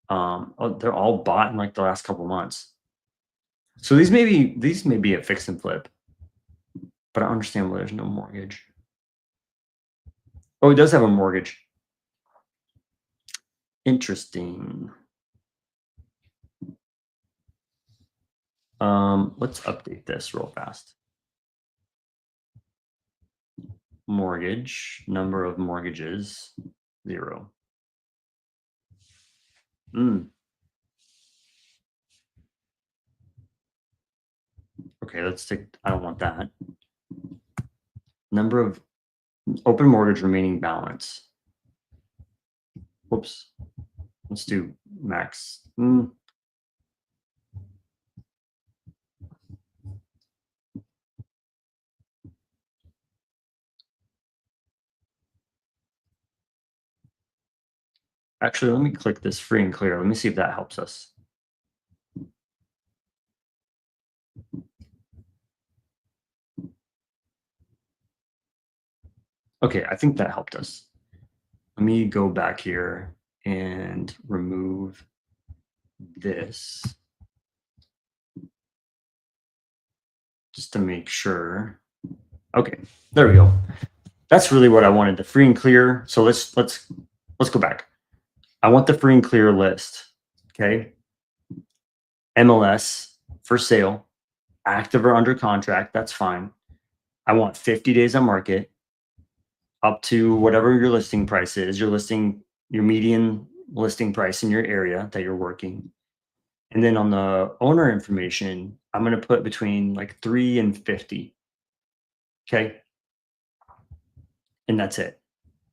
they're all bought in like the last couple months. So these may be a fix and flip, but I understand why there's no mortgage. Oh, it does have a mortgage. Interesting. Let's update this real fast. Mortgage, number of mortgages, 0. Mm, okay, let's take, I don't want that. Number of open mortgage remaining balance. Whoops. Let's do max. Actually, let me click this free and clear. Let me see if that helps us. Okay, I think that helped us. Let me go back here and remove this just to make sure. Okay, there we go. That's really what I wanted, the free and clear. So let's go back. I want the free and clear list. Okay. MLS for sale, active or under contract, that's fine. I want 50 days on market, up to whatever your listing price is, your median listing price in your area that you're working. And then on the owner information, I'm going to put between like 3 and 50. Okay. And that's it.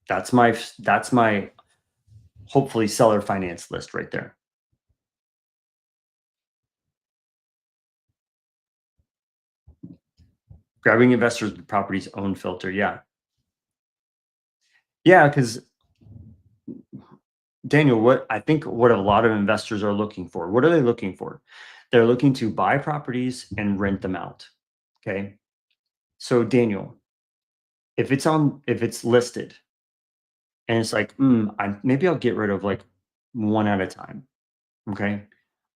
That's my hopefully seller finance list right there. Grabbing investors with property's own filter. Yeah. Yeah. Cause Daniel, what a lot of investors are looking for. What are they looking for? They're looking to buy properties and rent them out. Okay. So Daniel, if it's listed and it's like, maybe I'll get rid of like one at a time. Okay.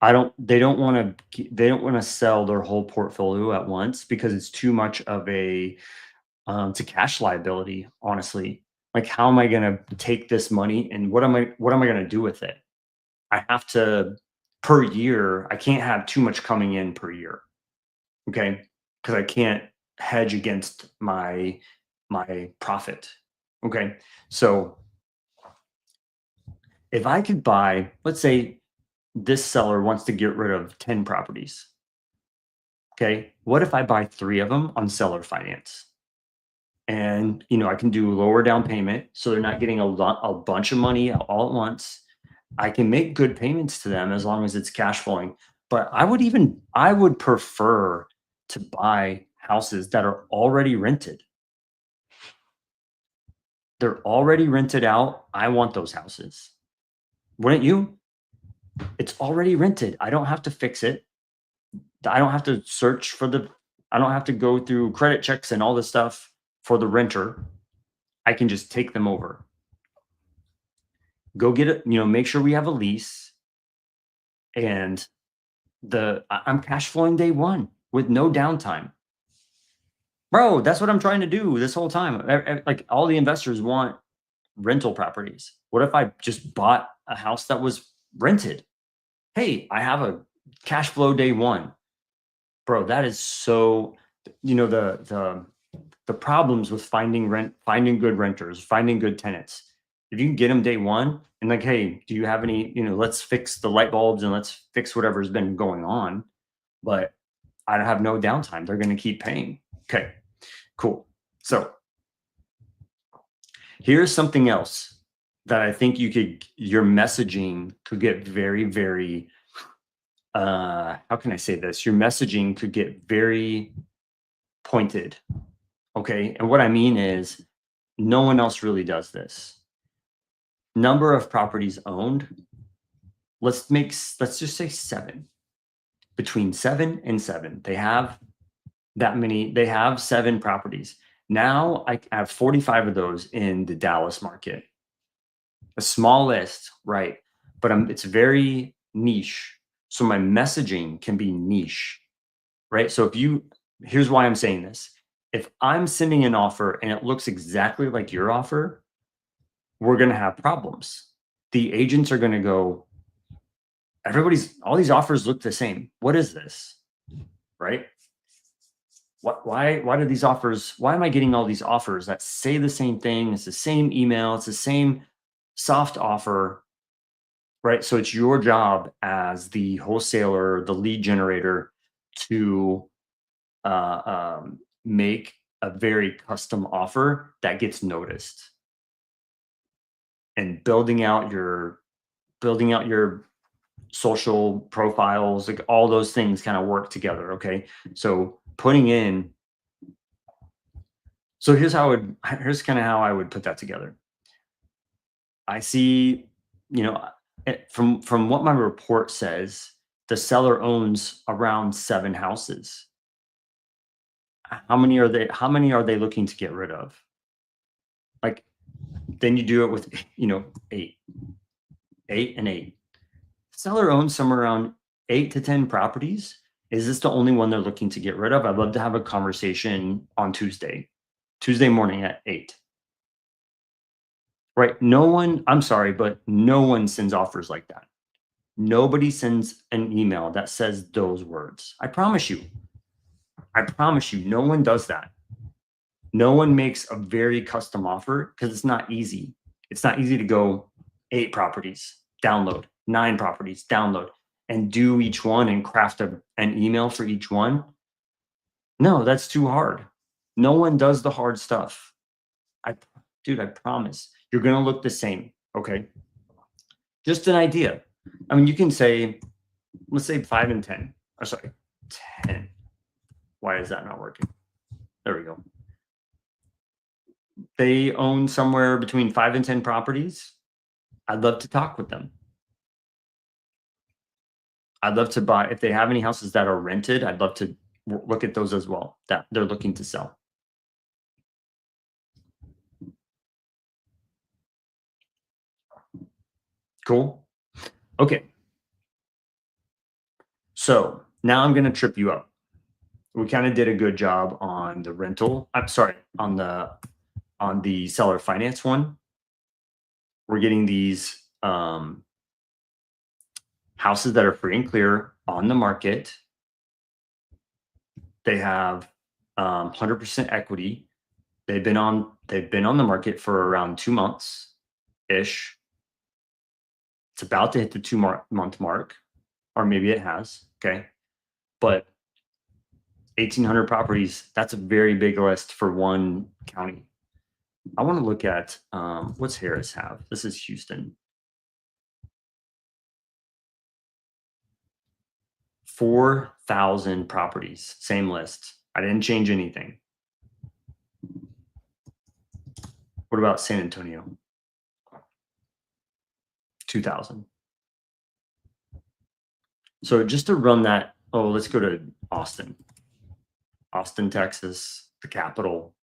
They don't want to sell their whole portfolio at once because it's too much of it's a cash liability, honestly. Like, how am I going to take this money and what am I going to do with it? I have to, per year, I can't have too much coming in per year. Okay. Cause I can't hedge against my profit. Okay. So if I could buy, let's say this seller wants to get rid of 10 properties. Okay. What if I buy 3 of them on seller finance? And I can do lower down payment, so they're not getting a bunch of money all at once. I can make good payments to them as long as it's cash flowing. But I would prefer to buy houses that are already rented. They're already rented out. I want those houses. Wouldn't you? It's already rented. I don't have to fix it. I don't have to I don't have to go through credit checks and all this stuff for the renter. I can just take them over. Go get it, make sure we have a lease, and I'm cash flowing day one with no downtime. Bro, that's what I'm trying to do this whole time. Like, all the investors want rental properties. What if I just bought a house that was rented? Hey, I have a cash flow day one. Bro, that is so, the problems with finding good renters, finding good tenants. If you can get them day one and like, hey, do you have any, let's fix the light bulbs and let's fix whatever's been going on. But I have no downtime. They're going to keep paying. Okay, cool. So here's something else that I think your messaging could get very, very, how can I say this? Your messaging could get very pointed. Okay. And what I mean is no one else really does this. Number of properties owned. Let's just say 7. Between 7 and 7. They have that many, they have 7 properties. Now I have 45 of those in the Dallas market. A small list, right? But it's very niche. So my messaging can be niche, right? So here's why I'm saying this. If I'm sending an offer and it looks exactly like your offer, we're going to have problems. The agents are going to go, all these offers look the same. What is this? Right? Why do these offers, why am I getting all these offers that say the same thing? It's the same email, it's the same soft offer, right? So it's your job as the wholesaler, the lead generator, to make a very custom offer that gets noticed. And building out your social profiles, like all those things kind of work together. Okay. So here's kind of how I would put that together. I see, from what my report says, the seller owns around 7 houses. How many are they looking to get rid of? Like, then you do it with, 8 and 8. Seller owns somewhere around 8 to 10 properties. Is this the only one they're looking to get rid of? I'd love to have a conversation on Tuesday morning at 8. Right? I'm sorry, but no one sends offers like that. Nobody sends an email that says those words. I promise you, no one does that. No one makes a very custom offer because it's not easy. It's not easy to go 8 properties, download, 9 properties, download, and do each one and craft an email for each one. No, that's too hard. No one does the hard stuff. Dude, I promise you're going to look the same. Okay. Just an idea. I mean, you can say, let's say 5 and 10. Or sorry, 10. Why is that not working? There we go. They own somewhere between 5 and 10 properties. I'd love to talk with them. I'd love to buy, if they have any houses that are rented, I'd love to look at those as well that they're looking to sell. Cool. Okay. So now I'm going to trip you up. We kind of did a good job on the rental. I'm sorry, on the seller finance one. We're getting these houses that are free and clear on the market. They have 100% equity. They've been on the market for around 2 months ish. It's about to hit the 2-month mark, or maybe it has. Okay. But 1,800 properties, that's a very big list for one county. I want to look at what's Harris have? This is Houston. 4,000 properties, same list. I didn't change anything. What about San Antonio? 2,000. So just to run that, let's go to Austin. Austin, Texas, the capital.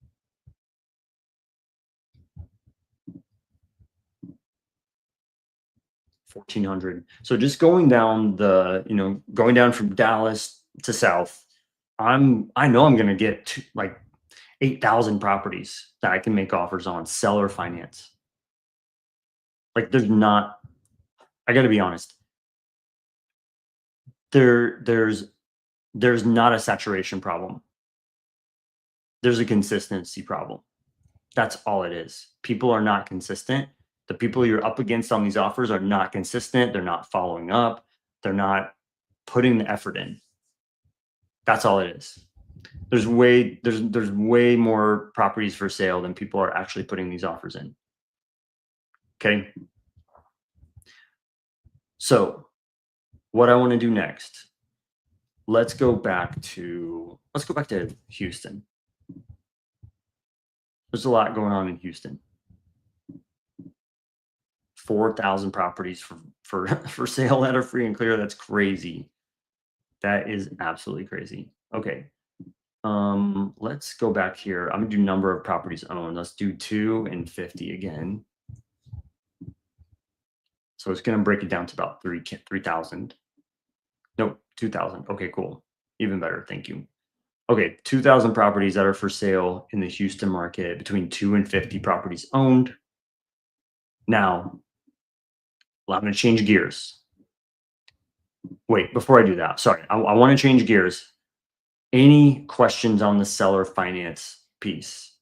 1,400. So just going down from Dallas to south, I know I'm going to get to like 8,000 properties that I can make offers on seller finance. Like I got to be honest. There's not a saturation problem. There's a consistency problem. That's all it is. People are not consistent. The people you're up against on these offers are not consistent. They're not following up. They're not putting the effort in. That's all it is. There's way more properties for sale than people are actually putting these offers in. Okay. So what I want to do next let's go back to Houston. There's a lot going on in Houston. 4,000 properties for sale that are free and clear. That's crazy. That is absolutely crazy. Okay. Let's go back here. I'm gonna do number of properties owned. Let's do 2 and 50 again. So it's gonna break it down to about 3,000. Nope, 2,000. Okay, cool. Even better. Thank you. Okay, 2,000 properties that are for sale in the Houston market, between 2 and 50 properties owned. Now, I'm going to change gears. Wait, before I do that, sorry, I want to change gears. Any questions on the seller finance piece?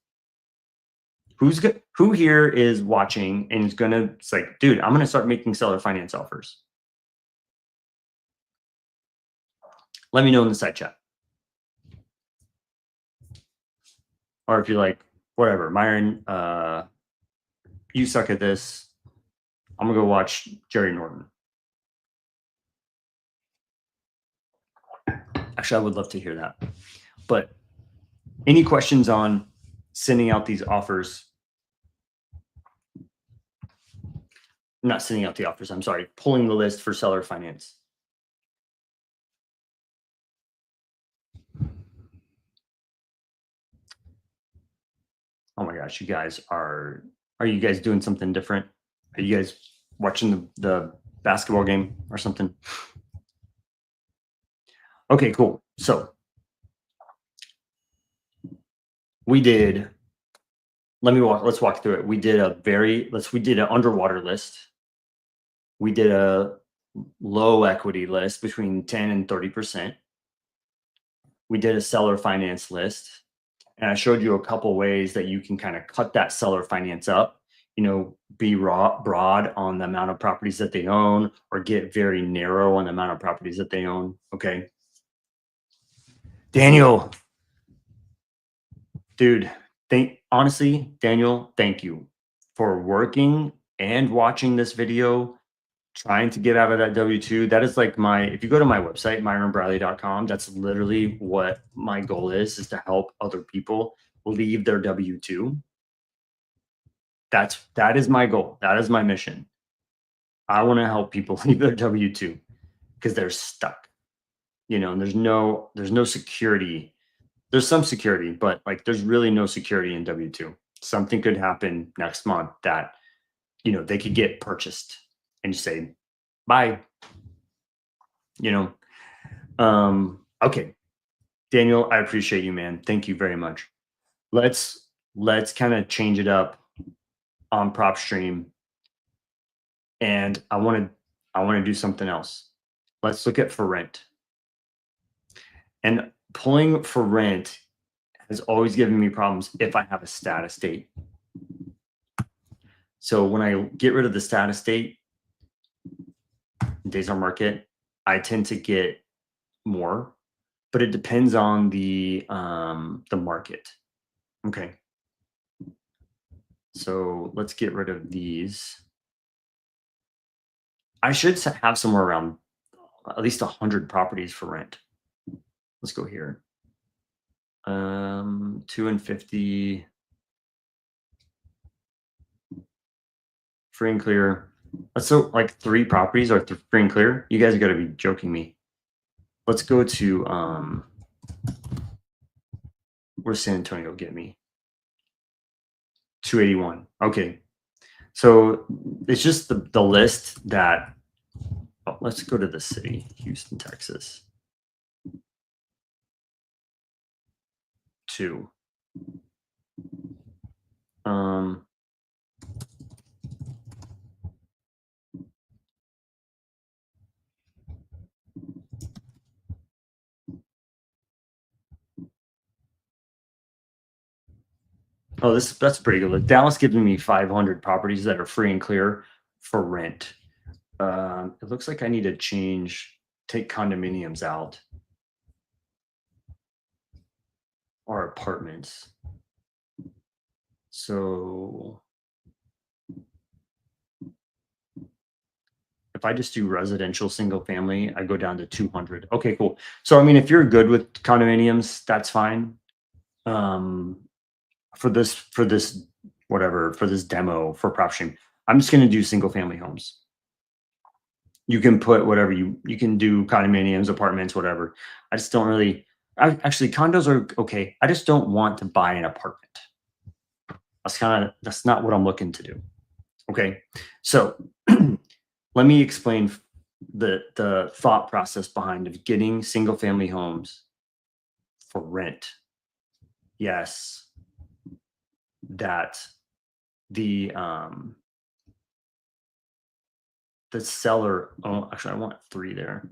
Who here is watching and is gonna, it's like, dude, I'm gonna start making seller finance offers? Let me know in the side chat. Or if you're like, whatever, Myron, you suck at this, I'm gonna go watch Jerry Norton. Actually, I would love to hear that. But any questions on sending out these offers? Not sending out the offers, I'm sorry, pulling the list for seller finance. Oh my gosh, you guys are you guys doing something different? Are you guys watching the basketball game or something? Okay, cool. So we did, let's walk through it. We did an underwater list. We did a low equity list between 10 and 30%. We did a seller finance list. And I showed you a couple ways that you can kind of cut that seller finance up, be broad on the amount of properties that they own, or get very narrow on the amount of properties that they own. Okay. Daniel, dude, honestly, Daniel, thank you for working and watching this video, trying to get out of that W-2. That is like if you go to my website, myronbradley.com, that's literally what my goal is to help other people leave their W-2. That is my goal. That is my mission. I want to help people leave their W-2 because they're stuck, and there's no security. There's some security, but like there's really no security in W-2. Something could happen next month that, they could get purchased and you say, bye, okay. Daniel, I appreciate you, man. Thank you very much. Let's kind of change it up on PropStream. And I want to do something else. Let's look at for rent. And pulling for rent has always given me problems if I have a status date. So when I get rid of the status date, days on market, I tend to get more, but it depends on the market. Okay. So let's get rid of these. I should have somewhere around at least 100 properties for rent. Let's go here. 2 and 50. Free and clear. So like 3 properties are free and clear. You guys got to be joking me. Let's go to where's San Antonio get me? 281. Okay. So it's just the list that let's go to the city, Houston, Texas. 2. Oh, that's pretty good. Dallas giving me 500 properties that are free and clear for rent. It looks like I need to take condominiums out or apartments. So if if I just do residential single family, I go down to 200. Okay, cool. So I mean, if you're good with condominiums, that's fine. Um, for this whatever for this demo for prop stream, I'm just going to do single family homes. You can put whatever you can do, condominiums, apartments, whatever. I just don't really. Actually, condos are okay. I just don't want to buy an apartment. That's not what I'm looking to do. Okay, so let me explain the thought process behind of getting single family homes for rent. Yes, that the um the seller, oh, actually I want 3 there.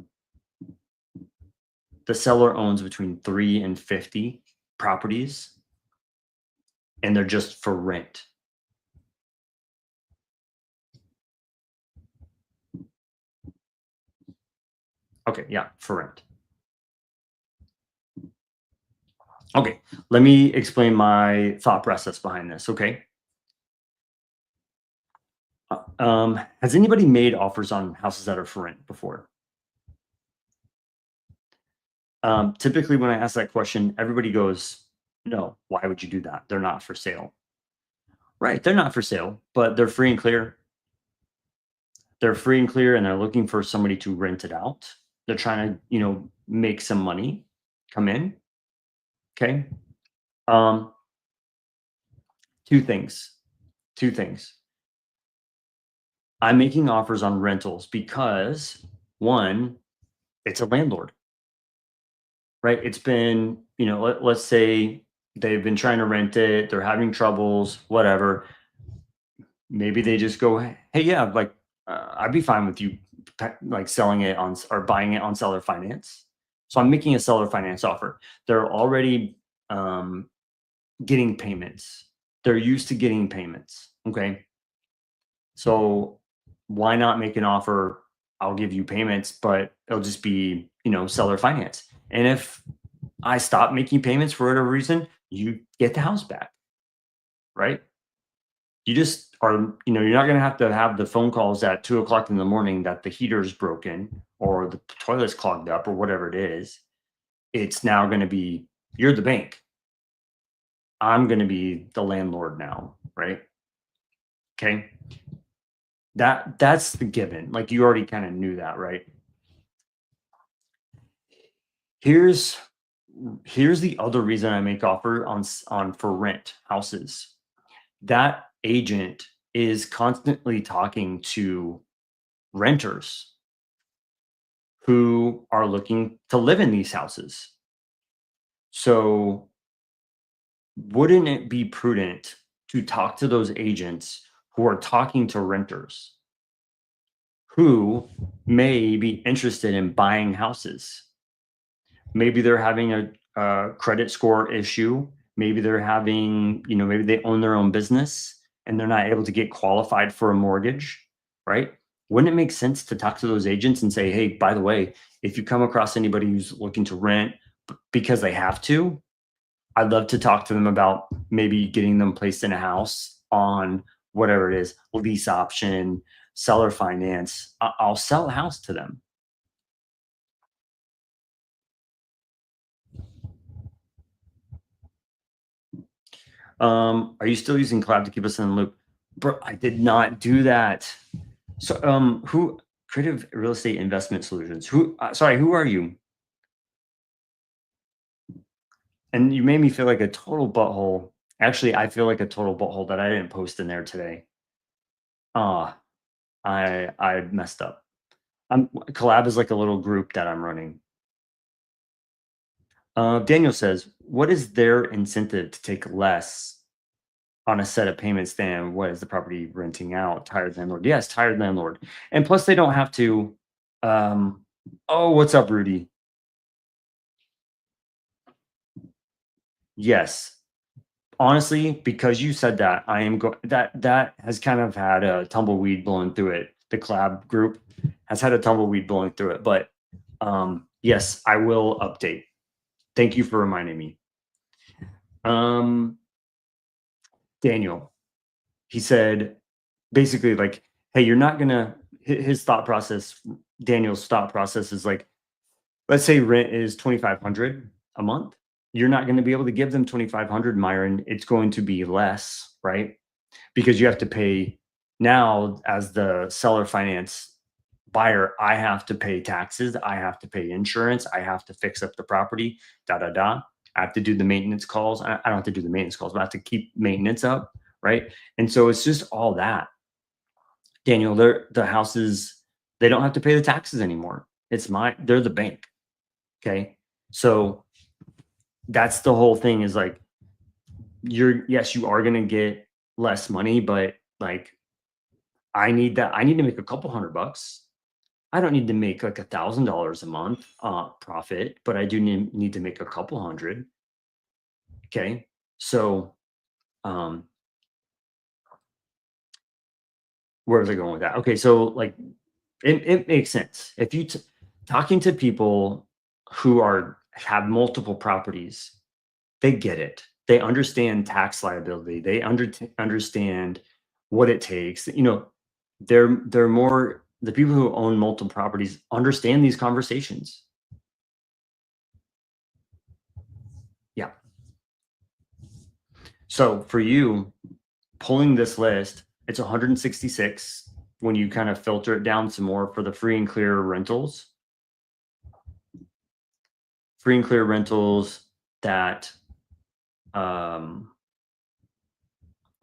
The seller owns between 3 and 50 properties, and they're just for rent. Okay, yeah, for rent. Okay, let me explain my thought process behind this, okay? Has anybody made offers on houses that are for rent before? Typically, when I ask that question, everybody goes, "No, why would you do that? They're not for sale." Right, they're not for sale, but they're free and clear. They're free and clear, and they're looking for somebody to rent it out. They're trying to, make some money, come in. Okay. Um, 2 things. 2 things. I'm making offers on rentals because one, it's a landlord, right? It's been, let's say they've been trying to rent it, they're having troubles, whatever. Maybe they just go, hey, yeah, like I'd be fine with you like selling it on or buying it on seller finance. So I'm making a seller finance offer. They're already um, getting payments. They're used to getting payments. Okay. So why not make an offer? I'll give you payments, but it'll just be, seller finance. And if I stop making payments for whatever reason, you get the house back, right? You just are, you're not going to have the phone calls at 2 o'clock in the morning that the heater's broken or the toilet's clogged up or whatever it is. It's now going to be, you're the bank. I'm going to be the landlord now, right? Okay. That's the given. Like you already kind of knew that, right? Here's here's the other reason I make offer on for rent houses. That agent is constantly talking to renters who are looking to live in these houses. So, wouldn't it be prudent to talk to those agents who are talking to renters who may be interested in buying houses? Maybe they're having a credit score issue. Maybe they're having, maybe they own their own business and they're not able to get qualified for a mortgage, right? Wouldn't it make sense to talk to those agents and say, hey, by the way, if you come across anybody who's looking to rent because they have to, I'd love to talk to them about maybe getting them placed in a house on whatever it is, lease option, seller finance. I'll sell a house to them. Are you still using cloud to keep us in the loop? Bro, I did not do that. So, who creative real estate investment solutions? Sorry, who are you? And you made me feel like a total butthole. Actually, I feel like a total butthole that I didn't post in there today. Ah, I messed up. Collab is like a little group that I'm running. Daniel says, what is their incentive to take less on a set of payments than what is the property renting out? Tired landlord. Yes, tired landlord. And plus they don't have to oh, what's up, Rudy? Yes. Honestly, because you said that, I am that has kind of had a tumbleweed blowing through it. The collab group has had a tumbleweed blowing through it, but yes, I will update. Thank you for reminding me. Um Daniel, he said basically like, hey, you're not gonna his thought process, Daniel's thought process is like, let's say rent is 2,500 a month. You're not going to be able to give them 2,500, Myron. It's going to be less, right? Because you have to pay now as the seller finance buyer. I have to pay taxes. I have to pay insurance. I have to fix up the property, da, da, da. I have to do the maintenance calls. I don't have to do the maintenance calls, but I have to keep maintenance up, right? And so it's just all that. Daniel, the houses, they don't have to pay the taxes anymore. They're the bank. Okay. So that's the whole thing is like, yes, you are going to get less money, but like, I need to make a couple $100. I don't need to make like $1,000 a month profit, but I do need to make a couple hundred. Okay. So, um, where was I going with that? Okay. So like, it makes sense. If talking to people who have multiple properties, they get it. They understand tax liability. They understand what it takes. They're more the people who own multiple properties understand these conversations. Yeah. So for you, pulling this list, it's 166 when you kind of filter it down some more for the free and clear rentals. Free and clear rentals that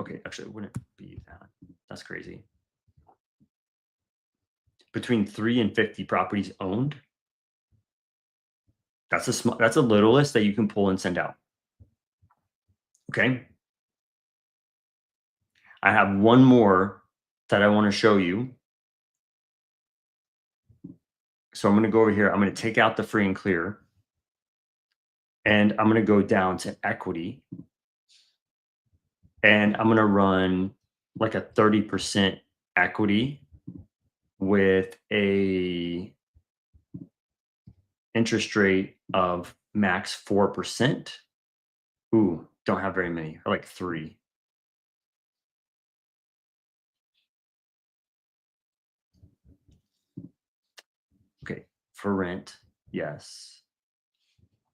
okay, actually it wouldn't be that. That's crazy. Between 3 and 50 properties owned. That's a little list that you can pull and send out. Okay. I have one more that I want to show you. So I'm going to go over here. I'm going to take out the free and clear. And I'm going to go down to equity. And I'm going to run like a 30% equity with a interest rate of max 4%. Ooh, don't have very many, or like 3. Okay, for rent, yes.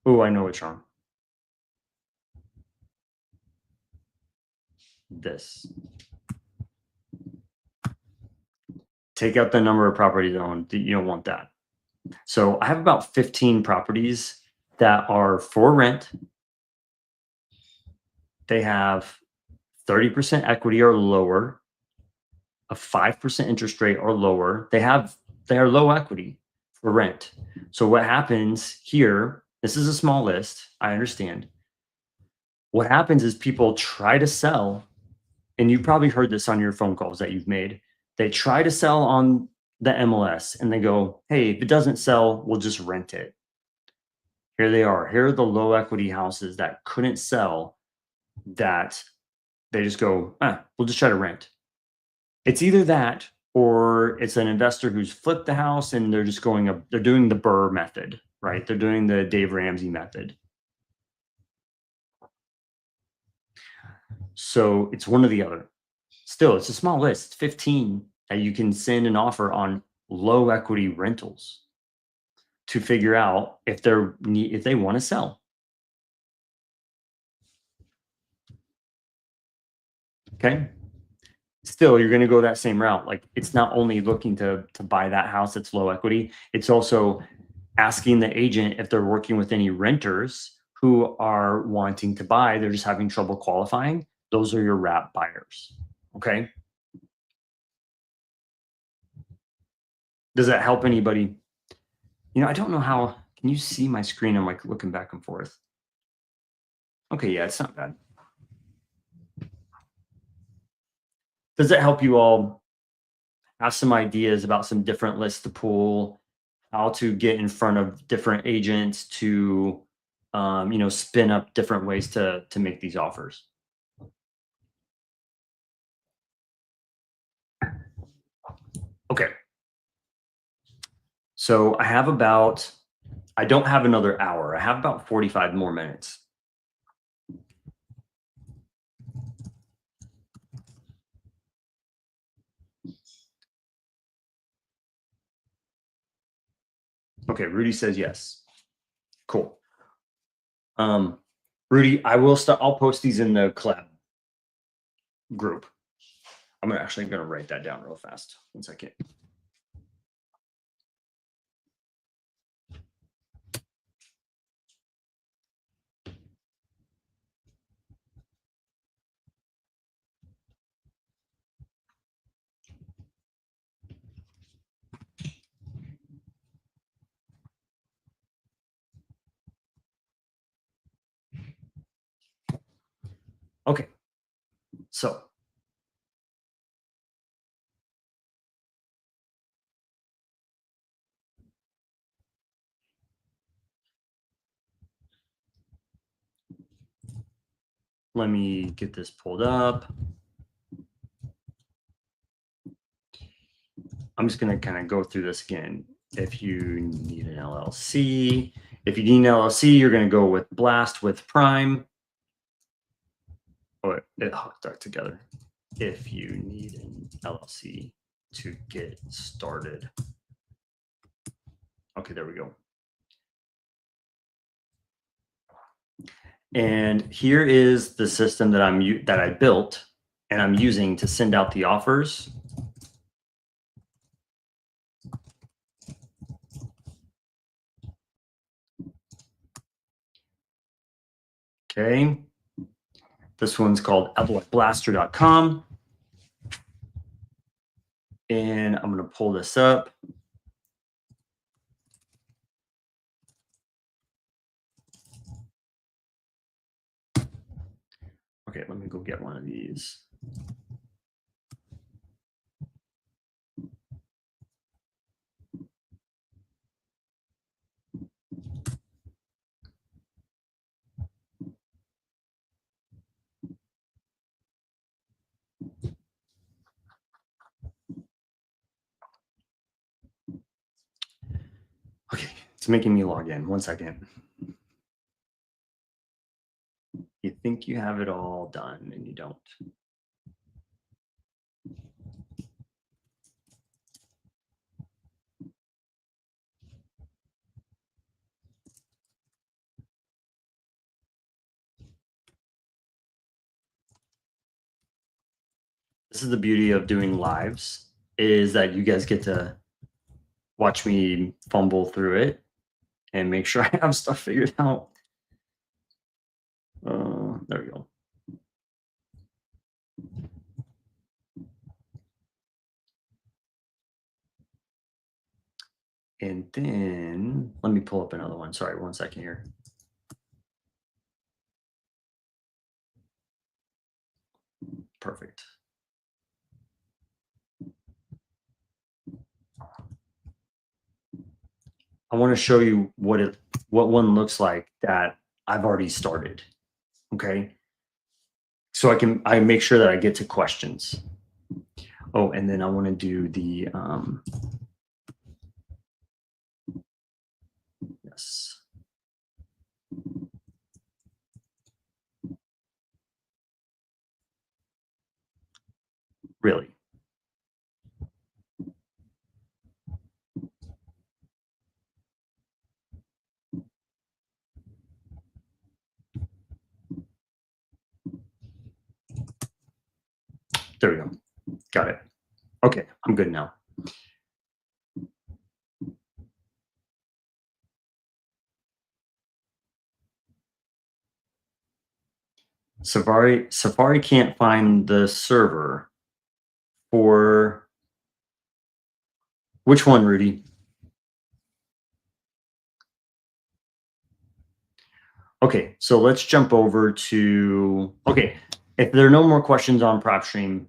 Oh, I know what's wrong. This. Take out the number of properties owned. You don't want that. So I have about 15 properties that are for rent. They have 30% equity or lower, a 5% interest rate or lower. They are low equity for rent. So what happens here, this is a small list, I understand. What happens is people try to sell, and you probably heard this on your phone calls that you've made. They try to sell on the MLS and they go, hey, if it doesn't sell, we'll just rent it. Here they are. Here are the low equity houses that couldn't sell, that they just go, we'll just try to rent. It's either that or it's an investor who's flipped the house and they're just they're doing the Burr method, right? They're doing the Dave Ramsey method. So it's one or the other. Still, it's a small list. It's 15 that you can send an offer on low equity rentals to figure out if they want to sell. Okay. Still, you're going to go that same route. Like, it's not only looking to buy that house that's low equity, it's also asking the agent if they're working with any renters who are wanting to buy. They're just having trouble qualifying. Those are your wrap buyers. Okay. Does that help anybody? I don't know how. Can you see my screen? I'm like looking back and forth. Okay, yeah, it's not bad. Does it help you all have some ideas about some different lists to pull, how to get in front of different agents to, spin up different ways to make these offers? Okay. So I don't have another hour. I have about 45 more minutes. Okay, Rudy says yes. Cool. Rudy, I'll post these in the collab group. I'm actually gonna write that down real fast. 1 second. Okay, so let me get this pulled up. I'm just going to kind of go through this again. If you need an LLC, you're going to go with Blast with Prime. Oh, it hooked up together. If you need an LLC to get started. Okay, there we go. And here is the system that I built and I'm using to send out the offers. Okay. This one's called LOIBlaster.com. And I'm going to pull this up. Okay, let me go get one of these. Okay, it's making me log in. 1 second. You think you have it all done and you don't. This is the beauty of doing lives, is that you guys get to watch me fumble through it and make sure I have stuff figured out. There we go. And then let me pull up another one. Sorry, 1 second here. Perfect. I want to show you what one looks like that I've already started. Okay. So I make sure that I get to questions. Oh, and then I want to do the yes. Really. There we go. Got it. Okay, I'm good now. Safari can't find the server for which one, Rudy? Okay, so let's jump over to, okay, if there are no more questions on PropStream,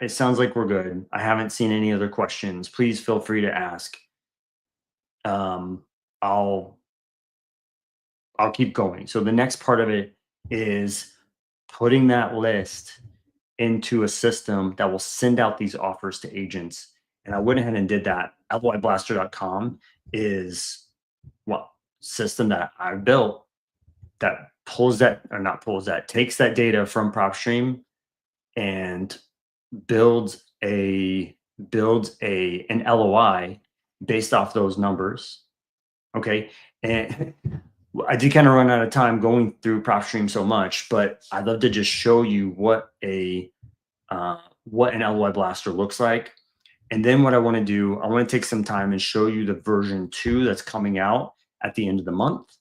it sounds like we're good. I haven't seen any other questions. Please feel free to ask. I'll keep going. So the next part of it is putting that list into a system that will send out these offers to agents. And I went ahead and did that. LOIBlaster.com is what system that I built that takes that data from PropStream and builds an LOI based off those numbers. Okay. And I did kind of run out of time going through PropStream so much, but I'd love to just show you what an LOI blaster looks like. And then what I want to do, I want to take some time and show you the version 2 that's coming out at the end of the month.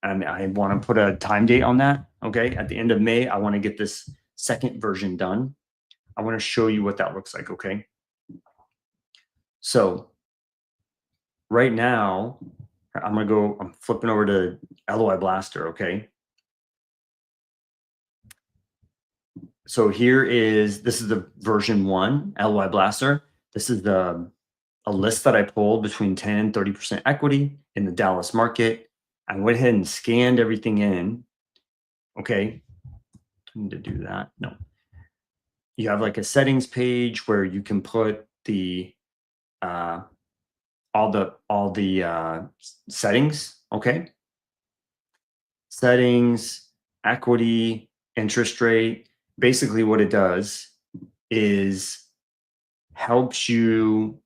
And I want to put a time date on that. Okay. At the end of May, I want to get this second version done. I want to show you what that looks like. Okay. So right now, I'm flipping over to LOI Blaster. Okay. So this is the version 1 LOI Blaster. This is a list that I pulled between 10 and 30% equity in the Dallas market. I went ahead and scanned everything in. Okay. I need to do that. No. You have like a settings page where you can put the uh, all the settings. Okay. Settings, equity, interest rate. Basically, what it does is helps you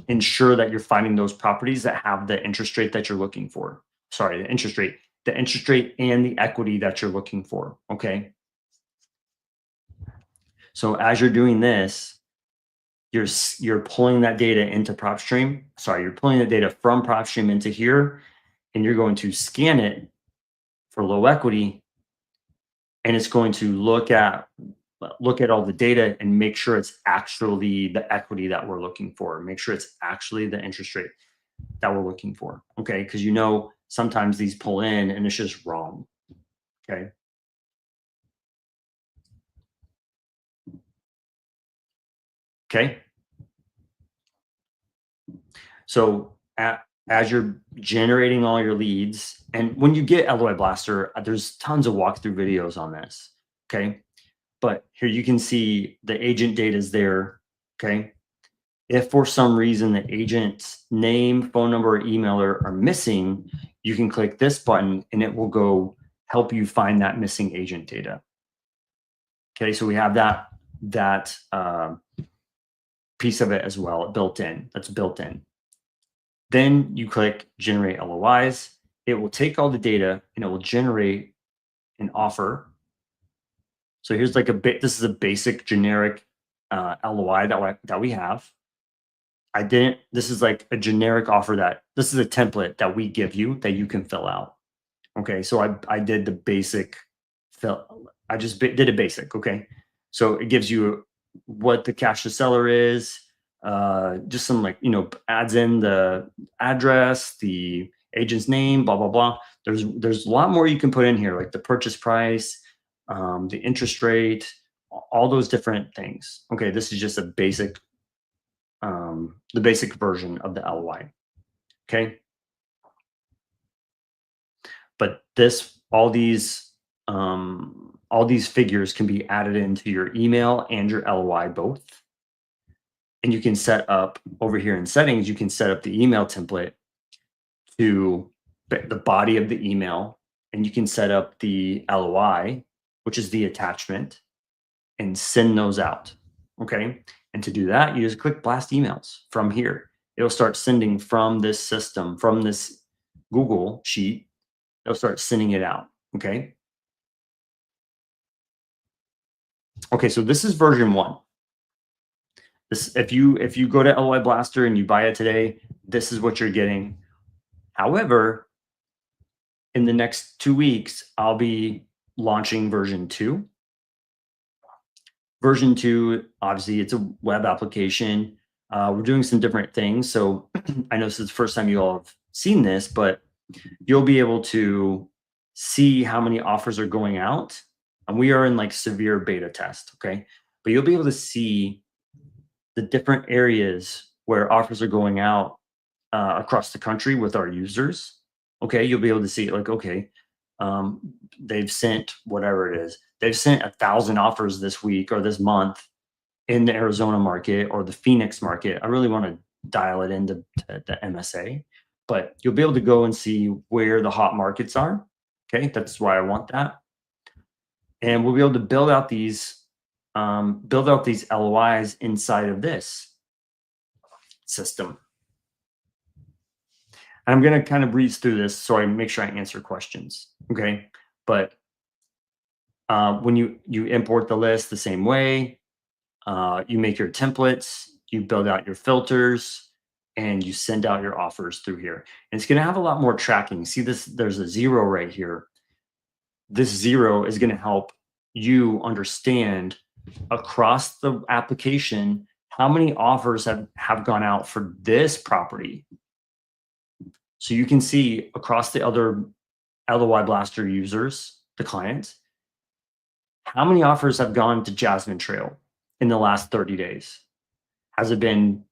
ensure that you're finding those properties that have the interest rate that you're looking for. Sorry, the interest rate and the equity that you're looking for. Okay. So as you're doing this, you're pulling that data into PropStream. Sorry, you're pulling the data from PropStream into here, and you're going to scan it for low equity, and it's going to look at all the data and make sure it's actually the equity that we're looking for. Make sure it's actually the interest rate that we're looking for. Okay, because sometimes these pull in and it's just wrong. Okay. Okay. So as you're generating all your leads, and when you get LOI Blaster, there's tons of walkthrough videos on this. Okay. But here you can see the agent data is there. Okay. If for some reason the agent's name, phone number, or email are missing, you can click this button and it will go help you find that missing agent data. Okay. So we have that piece of it as well built in. That's built in. Then you click generate LOIs. It will take all the data and it will generate an offer. So here's like this is a basic generic LOI that we have. This is like a generic offer this is a template that we give you that you can fill out. Okay. So I did the basic I just did a basic. Okay. So it gives you what the cash to seller is, just some adds in the address, the agent's name, blah blah blah. There's a lot more you can put in here, like the purchase price, the interest rate, all those different things. Okay, this is just the basic version of the LOI. Okay, but all these figures can be added into your email and your LOI both. And you can set up over here in settings, you can set up the email template to the body of the email, and you can set up the LOI, which is the attachment, and send those out. Okay. And to do that, you just click blast emails from here. It'll start sending from this system, from this Google sheet. It'll start sending it out. Okay. Okay. So this is version 1. If you go to LOI Blaster and you buy it today, this is what you're getting. However, in the next 2 weeks, I'll be launching version 2. Version 2, obviously, it's a web application. We're doing some different things. So I know this is the first time you all have seen this, but you'll be able to see how many offers are going out. And we are in like severe beta test. Okay. But you'll be able to see the different areas where offers are going out across the country with our users. Okay. You'll be able to see like, okay, they've sent whatever it is. They've sent 1,000 offers this week or this month in the Arizona market or the Phoenix market. I really want to dial it into the MSA, but you'll be able to go and see where the hot markets are. Okay, that's why I want that. And we'll be able to build out these LOIs inside of this system. I'm going to kind of breeze through this so I make sure I answer questions. Okay. But when you import the list the same way, you make your templates, you build out your filters, and you send out your offers through here. And it's going to have a lot more tracking. See this? There's a 0 right here. This 0 is going to help you understand across the application how many offers have gone out for this property. So you can see across the other LOI Blaster users, the clients, how many offers have gone to Jasmine Trail in the last 30 days? Has it been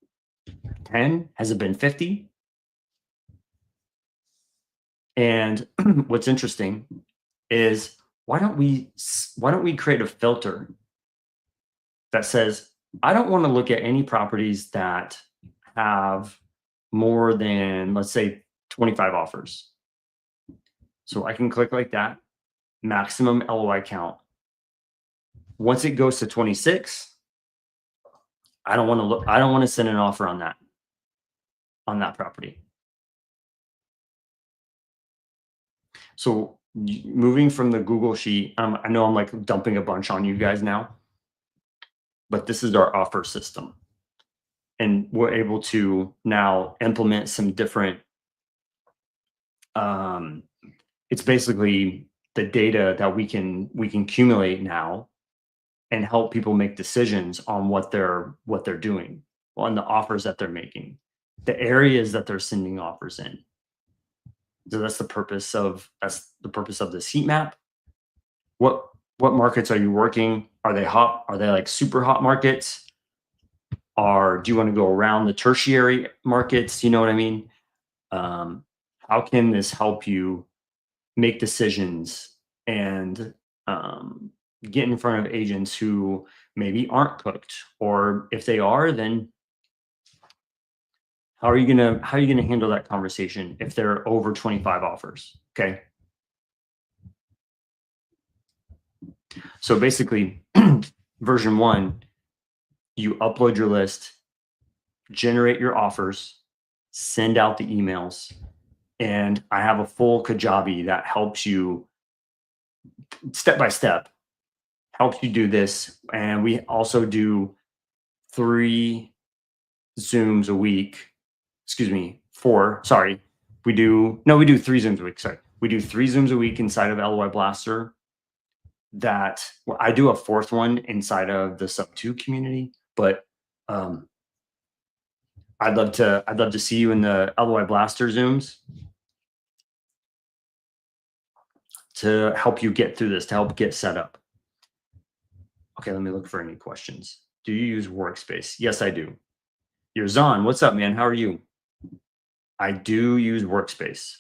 10? Has it been 50? And what's interesting is why don't we create a filter that says, I don't want to look at any properties that have more than, let's say, 25 offers. So I can click like that, maximum LOI count. Once it goes to 26, I don't want to send an offer on that property. So moving from the Google sheet, I know I'm like dumping a bunch on you guys now, but this is our offer system. And we're able to now implement some different, it's basically the data that we can accumulate now and help people make decisions on what they're doing, on the offers that they're making, the areas that they're sending offers in. So that's the purpose of this heat map. What markets are you working? Are they hot? Are they like super hot markets? Or do you want to go around the tertiary markets? You know what I mean? How can this help you make decisions and get in front of agents who maybe aren't cooked, or if they are, then how are you gonna handle that conversation if they're over 25 offers? Okay. So basically, version 1, you upload your list, generate your offers, send out the emails, and I have a full Kajabi that helps you step by step, helps you do this. And we also do 3 Zooms a week. Excuse me, 4. Sorry. We do 3 Zooms a week. Sorry. We do 3 Zooms a week inside of LOI Blaster. I do a 4th one inside of the sub 2 community, but I'd love to see you in the LOI Blaster Zooms to help you get through this, to help get set up. Okay, let me look for any questions. Do you use Workspace? Yes, I do. You're Zon. What's up, man? How are you? I do use Workspace.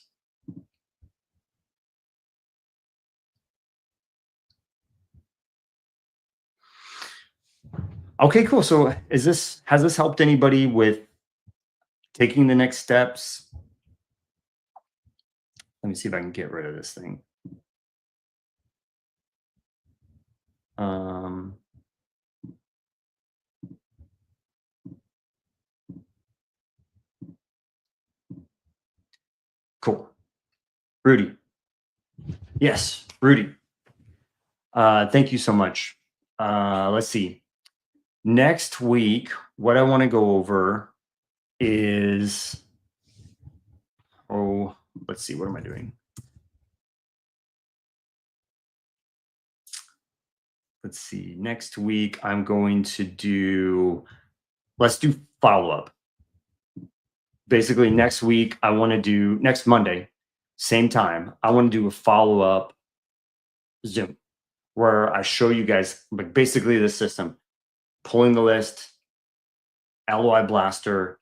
Okay, cool. So has this helped anybody with taking the next steps? Let me see if I can get rid of this thing. Cool. Rudy. Yes, Rudy. Thank you so much. Let's see. Next week, what I want to go over is, let's see, what am I doing? Let's see. Next week, I'm going to let's do follow-up. Basically, next week, next Monday, same time, I want to do a follow-up Zoom where I show you guys like basically the system, pulling the list, LOI Blaster,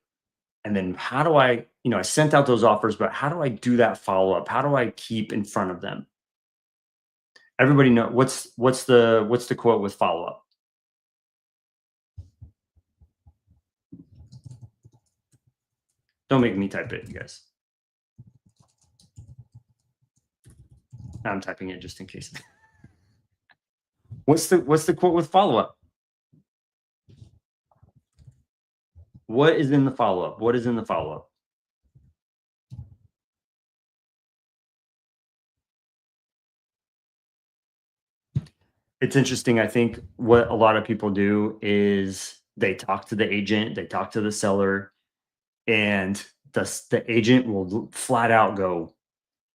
and then how do I sent out those offers, but how do I do that follow-up? How do I keep in front of them? Everybody know what's the quote with follow-up? Don't make me type it, you guys. I'm typing it just in case. What's the quote with follow-up? What is in the follow-up? What is in the follow-up? It's interesting. I think what a lot of people do is they talk to the agent, they talk to the seller, and the agent will flat out go,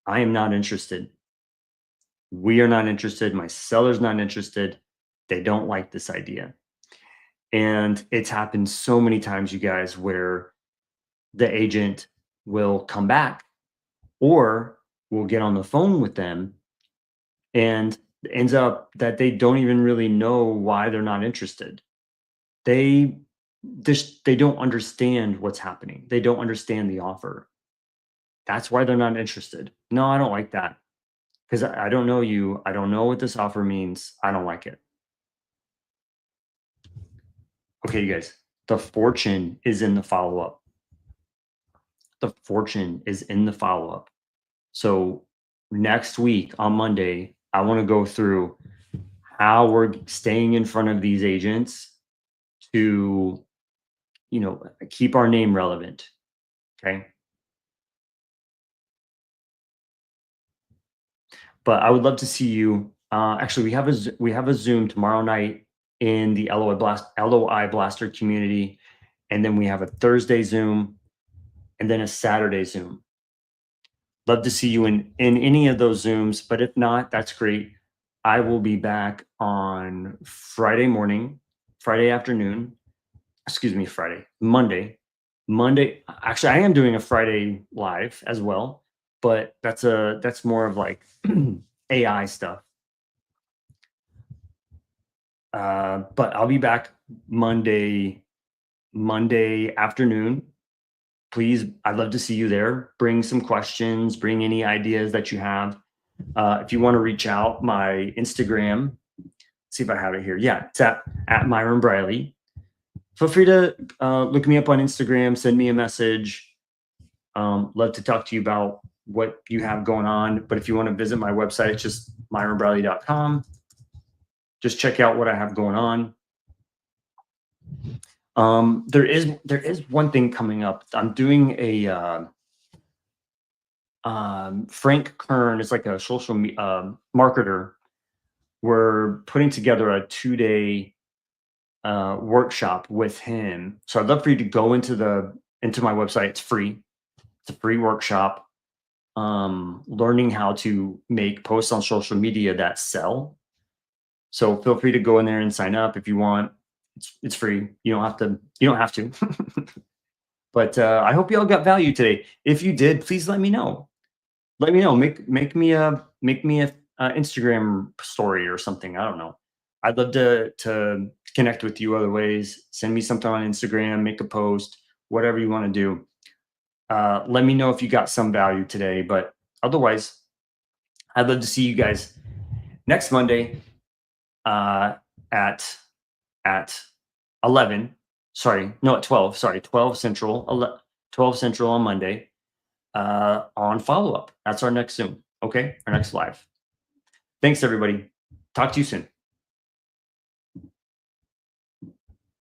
I am not interested. We are not interested. My seller's not interested. They don't like this idea. And it's happened so many times, you guys, where the agent will come back or will get on the phone with them, and it ends up that they don't even really know why they're not interested. They they don't understand what's happening. They don't understand the offer. That's why they're not interested. No, I don't like that because I don't know you. I don't know what this offer means. I don't like it. Okay, you guys, the fortune is in the follow up. The fortune is in the follow up. So next week on Monday, I want to go through how we're staying in front of these agents to, keep our name relevant. Okay. But I would love to see you. Actually, we have a Zoom tomorrow night in the LOI Blaster community, and then we have a Thursday Zoom, and then a Saturday Zoom. Love to see you in any of those Zooms, but if not, that's great. I will be back on Friday morning, Friday afternoon. Excuse me, Monday. Actually, I am doing a Friday live as well, but that's more of like AI stuff. But I'll be back Monday afternoon. Please, I'd love to see you there. Bring some questions, bring any ideas that you have. If you want to reach out, my Instagram, see if I have it here. Yeah, it's at Miron Briley. Feel free to look me up on Instagram, send me a message. Love to talk to you about what you have going on. But if you want to visit my website, it's just myronbriley.com. Just check out what I have going on. There is one thing coming up. I'm doing a Frank Kern is like a social marketer. We're putting together a 2-day workshop with him. So I'd love for you to go into my website. It's free. It's a free workshop. Learning how to make posts on social media that sell. So feel free to go in there and sign up if you want. It's free. You don't have to. You don't have to. But I hope you all got value today. If you did, please let me know. Let me know. Make me a Instagram story or something. I don't know. I'd love to connect with you other ways. Send me something on Instagram. Make a post. Whatever you want to do. Let me know if you got some value today. But otherwise, I'd love to see you guys next Monday at 11. Sorry, no, at 12. Sorry, 12 Central. 12 Central on Monday. On follow up. That's our next Zoom. Okay, our next live. Thanks, everybody. Talk to you soon.